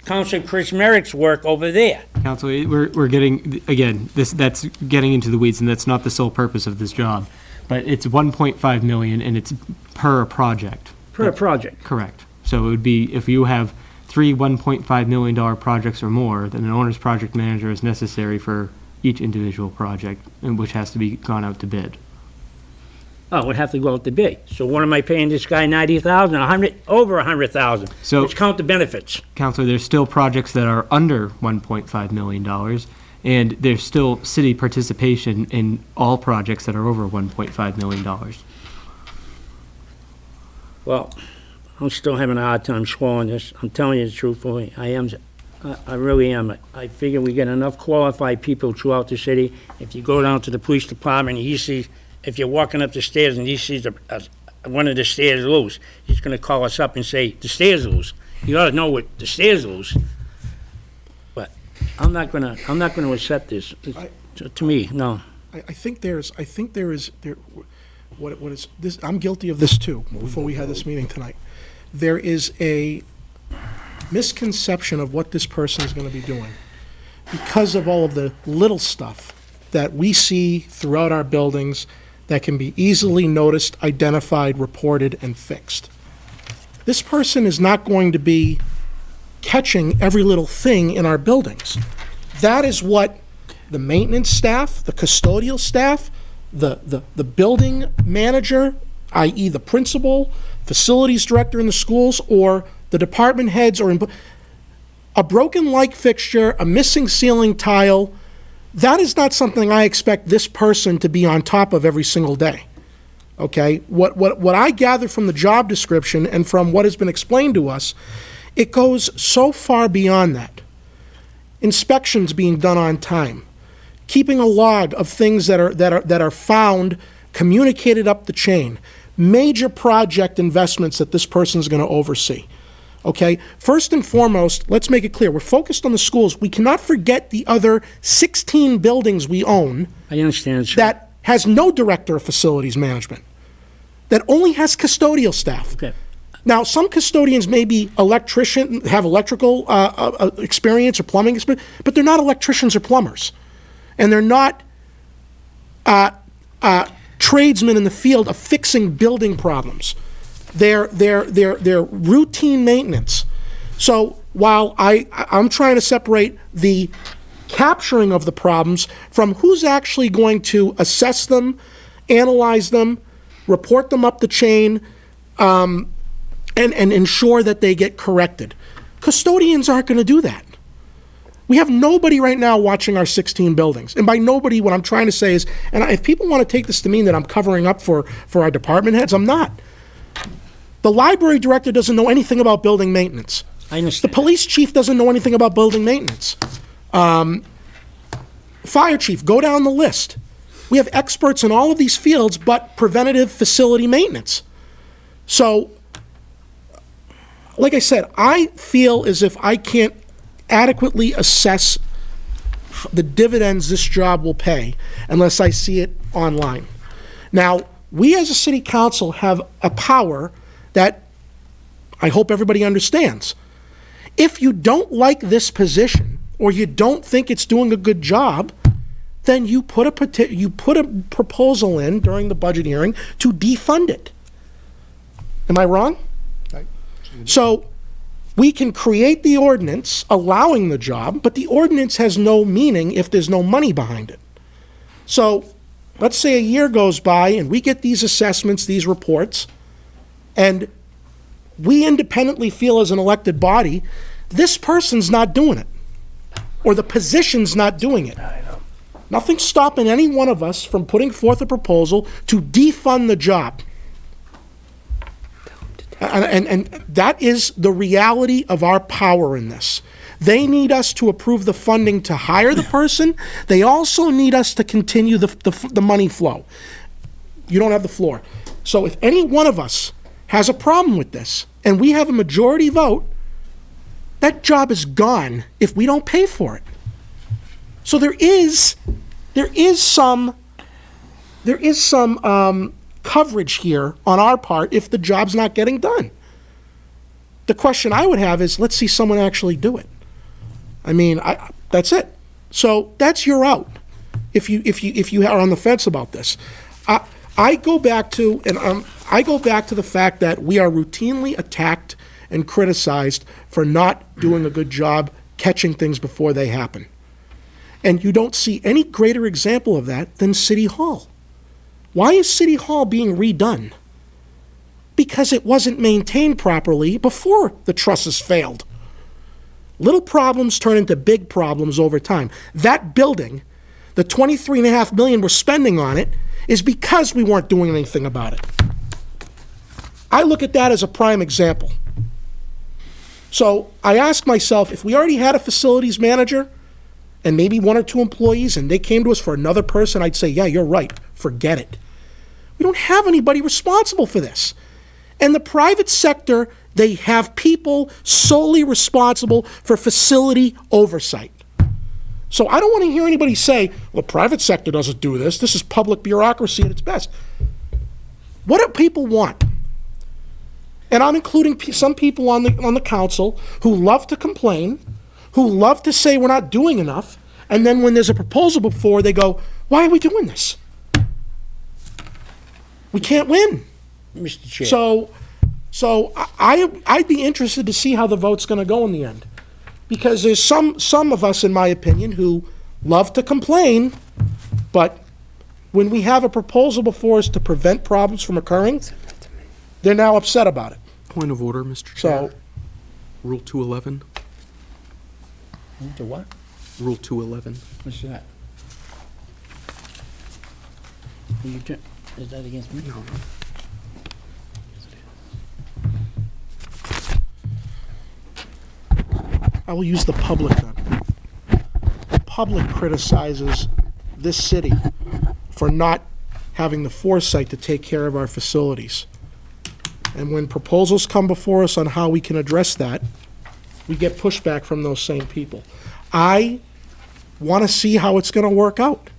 Councilor Chris Merrick's work over there? Council, we're getting, again, that's getting into the weeds, and that's not the sole purpose of this job. But it's 1.5 million, and it's per project. Per project. Correct. So it would be, if you have 3 $1.5 million projects or more, then an owner's project manager is necessary for each individual project, and which has to be gone out to bid. Oh, we'd have to go out to bid. So what am I paying this guy, 90,000, 100, over 100,000? So- Let's count the benefits. Counselor, there's still projects that are under $1.5 million, and there's still city participation in all projects that are over $1.5 million. Well, I'm still having a hard time swallowing this. I'm telling you the truth, boy. I really am. I figure we get enough qualified people throughout the city. If you go down to the police department, and he sees, if you're walking up the stairs and he sees one of the stairs loose, he's gonna call us up and say, the stairs are loose. You ought to know what the stairs are loose. But I'm not gonna accept this. To me, no. I think there is, what is, this, I'm guilty of this too, before we had this meeting tonight. There is a misconception of what this person is gonna be doing because of all of the little stuff that we see throughout our buildings that can be easily noticed, identified, reported, and fixed. This person is not going to be catching every little thing in our buildings. That is what the maintenance staff, the custodial staff, the building manager, i.e. the principal, facilities director in the schools, or the department heads, or a broken light fixture, a missing ceiling tile, that is not something I expect this person to be on top of every single day. Okay? What I gather from the job description and from what has been explained to us, it goes so far beyond that. Inspections being done on time, keeping a log of things that are found, communicated up the chain, major project investments that this person is going to oversee. Okay? First and foremost, let's make it clear. We're focused on the schools. We cannot forget the other 16 buildings we own. I understand, sir. That has no director of facilities management, that only has custodial staff. Okay. Now, some custodians may be have electrical experience or plumbing experience, but they're not electricians or plumbers. And they're not tradesmen in the field of fixing building problems. They're routine maintenance. So while I'm trying to separate the capturing of the problems from who's actually going to assess them, analyze them, report them up the chain, and ensure that they get corrected. Custodians aren't going to do that. We have nobody right now watching our 16 buildings. And by nobody, what I'm trying to say is, and if people want to take this to mean that I'm covering up for our department heads, I'm not. The library director doesn't know anything about building maintenance. I understand. The police chief doesn't know anything about building maintenance. Fire chief, go down the list. We have experts in all of these fields, but preventative facility maintenance. So, like I said, I feel as if I can't adequately assess the dividends this job will pay unless I see it online. Now, we as a city council have a power that I hope everybody understands. If you don't like this position, or you don't think it's doing a good job, then you put a proposal in during the budget hearing to defund it. Am I wrong? So we can create the ordinance allowing the job, but the ordinance has no meaning if there's no money behind it. So let's say a year goes by and we get these assessments, these reports, and we independently feel as an elected body, this person's not doing it, or the position's not doing it. Nothing's stopping any one of us from putting forth a proposal to defund the job. And that is the reality of our power in this. They need us to approve the funding to hire the person. They also need us to continue the money flow. You don't have the floor. So if any one of us has a problem with this, and we have a majority vote, that job is gone if we don't pay for it. So there is some coverage here on our part if the job's not getting done. The question I would have is, let's see someone actually do it. I mean, that's it. So that's your out. If you are on the fence about this, I go back to the fact that we are routinely attacked and criticized for not doing a good job catching things before they happen. And you don't see any greater example of that than City Hall. Why is City Hall being redone? Because it wasn't maintained properly before the trusses failed. Little problems turn into big problems over time. That building, the $23.5 million we're spending on it, is because we weren't doing anything about it. I look at that as a prime example. So I ask myself, if we already had a facilities manager and maybe one or two employees and they came to us for another person, I'd say, yeah, you're right, forget it. We don't have anybody responsible for this. And the private sector, they have people solely responsible for facility oversight. So I don't want to hear anybody say, well, private sector doesn't do this. This is public bureaucracy at its best. What do people want? And I'm including some people on the council who love to complain, who love to say we're not doing enough, and then when there's a proposal before, they go, why are we doing this? We can't win. Mr. Chair. So I'd be interested to see how the vote's going to go in the end. Because there's some of us, in my opinion, who love to complain, but when we have a proposal before us to prevent problems from occurring, they're now upset about it. Point of order, Mr. Chair. So, Rule 211. The what? Rule 211. What's that? Is that against me? No. I will use the public then. The public criticizes this city for not having the foresight to take care of our facilities. And when proposals come before us on how we can address that, we get pushback from those same people. I want to see how it's going to work out.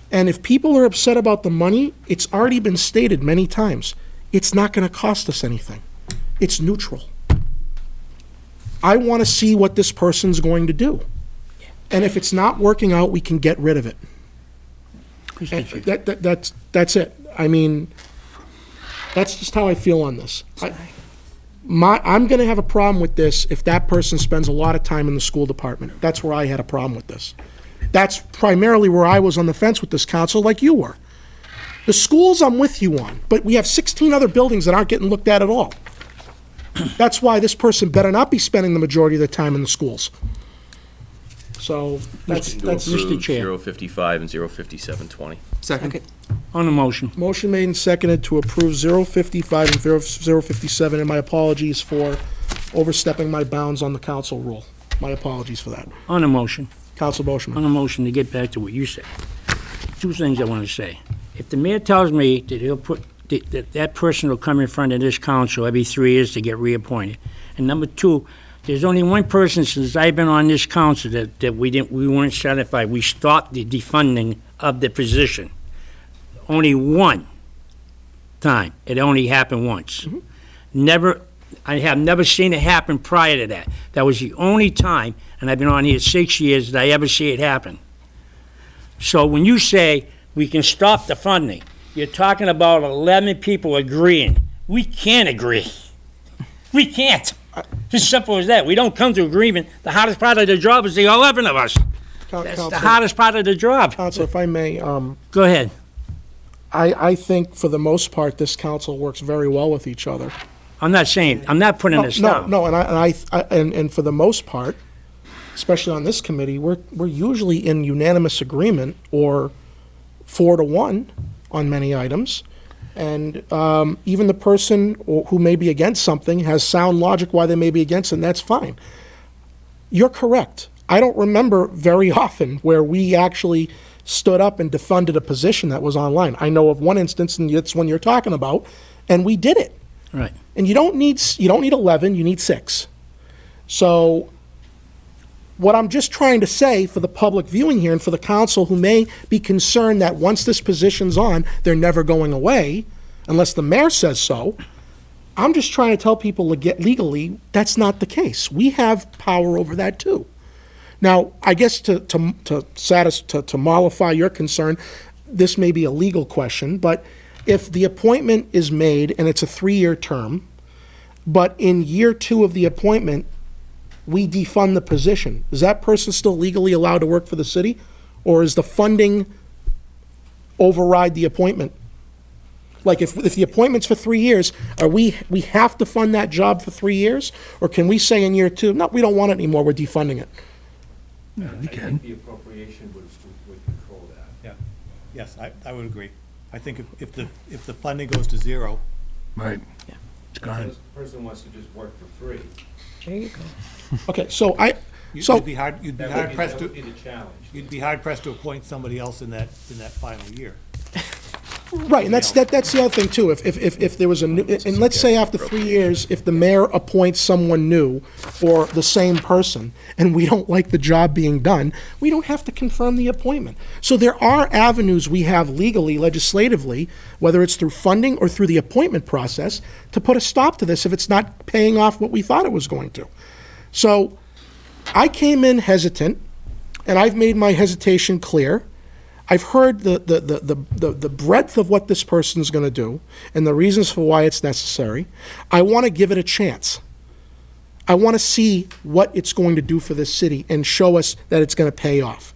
And if people are upset about the money, it's already been stated many times. It's not going to cost us anything. It's neutral. I want to see what this person's going to do. And if it's not working out, we can get rid of it. And that's it. I mean, that's just how I feel on this. I'm going to have a problem with this if that person spends a lot of time in the school department. That's where I had a problem with this. That's primarily where I was on the fence with this council, like you were. The schools I'm with you on, but we have 16 other buildings that aren't getting looked at all. That's why this person better not be spending the majority of their time in the schools. So that's Mr. Chair. 055 and 05720. Second. On the motion. Motion made and seconded to approve 055 and 057, and my apologies for overstepping my bounds on the council rule. My apologies for that. On the motion. Council Boschman. On the motion, to get back to what you said. Two things I want to say. If the mayor tells me that he'll put, that person will come in front of this council every 3 years to get reappointed. And number two, there's only one person since I've been on this council that we weren't satisfied. We stopped the defunding of the position. Only one time. It only happened once. Never, I have never seen it happen prior to that. That was the only time, and I've been on here 6 years, that I ever see it happen. So when you say we can stop the funding, you're talking about 11 people agreeing. We can't agree. We can't. It's as simple as that. We don't come to agreement. The hardest part of the job is the 11 of us. That's the hardest part of the job. Council, if I may, Go ahead. I think for the most part, this council works very well with each other. I'm not saying, I'm not putting this down. No, and for the most part, especially on this committee, we're usually in unanimous agreement or 4-1 on many items. And even the person who may be against something has sound logic why they may be against it, and that's fine. You're correct. I don't remember very often where we actually stood up and defunded a position that was online. I know of one instance, and it's one you're talking about, and we did it. Right. And you don't need 11, you need 6. So what I'm just trying to say for the public viewing here and for the council who may be concerned that once this position's on, they're never going away, unless the mayor says so, I'm just trying to tell people legally that's not the case. We have power over that too. Now, I guess to mollify your concern, this may be a legal question, but if the appointment is made and it's a 3-year term, but in year 2 of the appointment, we defund the position, is that person still legally allowed to work for the city? Or is the funding override the appointment? Like if the appointment's for 3 years, we have to fund that job for 3 years? Or can we say in year 2, no, we don't want it anymore, we're defunding it? I think the appropriation would control that. Yeah, yes, I would agree. I think if the funding goes to 0, Right. It's gone. This person wants to just work for free. There you go. Okay, so I, You'd so, be hard, you'd be That hard would pressed be to, the challenge. you'd be hard pressed to appoint somebody else in that final year. right, and that's the other thing too. If there was a new, and let's say after 3 years, if the mayor appoints someone new or the same person, and we don't like the job being done, we don't have to confirm the appointment. So there are avenues we have legally, legislatively, whether it's through funding or through the appointment process, to put a stop to this if it's not paying off what we thought it was going to. So I came in hesitant, and I've made my hesitation clear. I've heard the breadth of what this person's going to do and the reasons for why it's necessary. I want to give it a chance. I want to see what it's going to do for this city and show us that it's going to pay off.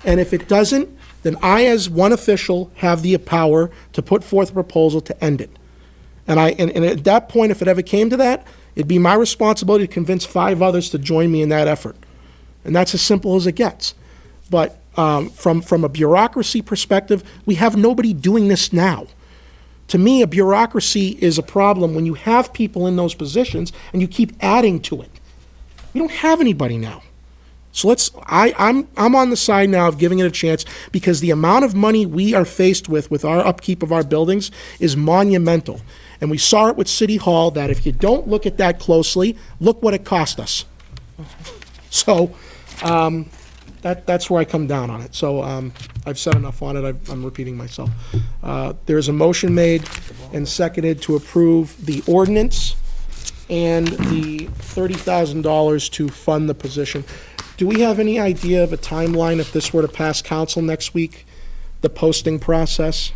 And if it doesn't, then I, as one official, have the power to put forth a proposal to end it. And at that point, if it ever came to that, it'd be my responsibility to convince 5 others to join me in that effort. And that's as simple as it gets. But from a bureaucracy perspective, we have nobody doing this now. To me, a bureaucracy is a problem when you have people in those positions and you keep adding to it. We don't have anybody now. So I'm on the side now of giving it a chance because the amount of money we are faced with our upkeep of our buildings is monumental. And we saw it with City Hall, that if you don't look at that closely, look what it cost us. So, that's where I come down on it. So I've said enough on it. I'm repeating myself. There's a motion made and seconded to approve the ordinance and the $30,000 to fund the position. Do we have any idea of a timeline if this were to pass council next week, the posting process?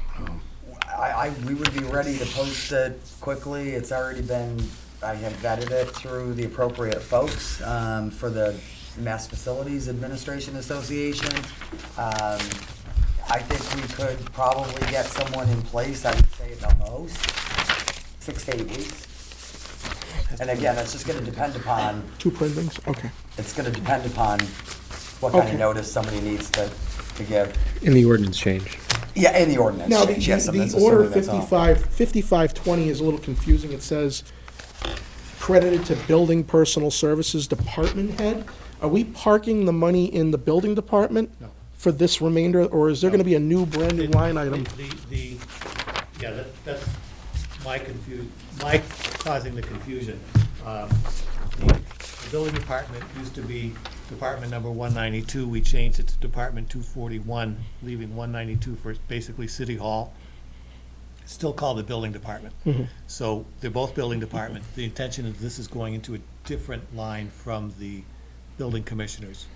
We would be ready to post it quickly. It's already been, I have vetted it through the appropriate folks for the Mass Facilities Administration Association. I think we could probably get someone in place, I would say at the most, 6 to 8 weeks. And again, it's just gonna depend upon, 2 printings? Okay. it's gonna depend upon what kind Okay. of notice somebody needs to give. In the ordinance change. Yeah, in the ordinance. Now, change, yes, I'm the just order assuming that's all. 5520 is a little confusing. It says credited to Building Personal Services Department Head. Are we parking the money in the building department? No. For this remainder, or is there gonna be a new brand new line item? Yeah, that's my causing the confusion. The building department used to be department number 192. We changed it to department 241, leaving 192 for basically City Hall. It's still called the building department. So they're both building department. The intention is this is going into a different line from the building commissioners.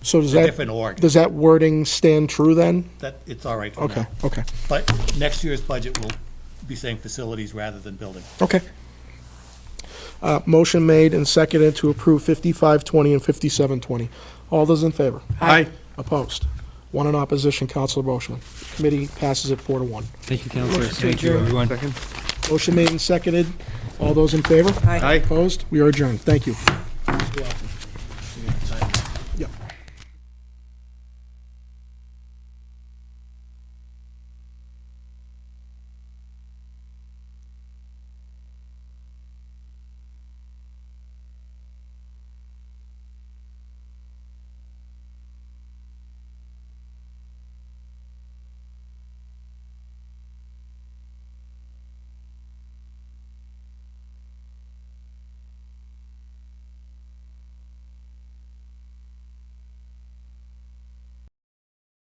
So does It's a that, different org. does that wording stand true then? That, it's all right for Okay, now. okay, But next year's budget will be saying facilities rather than building. okay. Motion made and seconded to approve 5520 and 5720. All those in favor? Aye. Opposed? 1 in opposition, Counselor Boishman. Committee passes it 4-1. Thank you, Counselor. Thank you, everyone. Motion made and seconded. All those in favor? Aye. Opposed? We are adjourned. Thank you.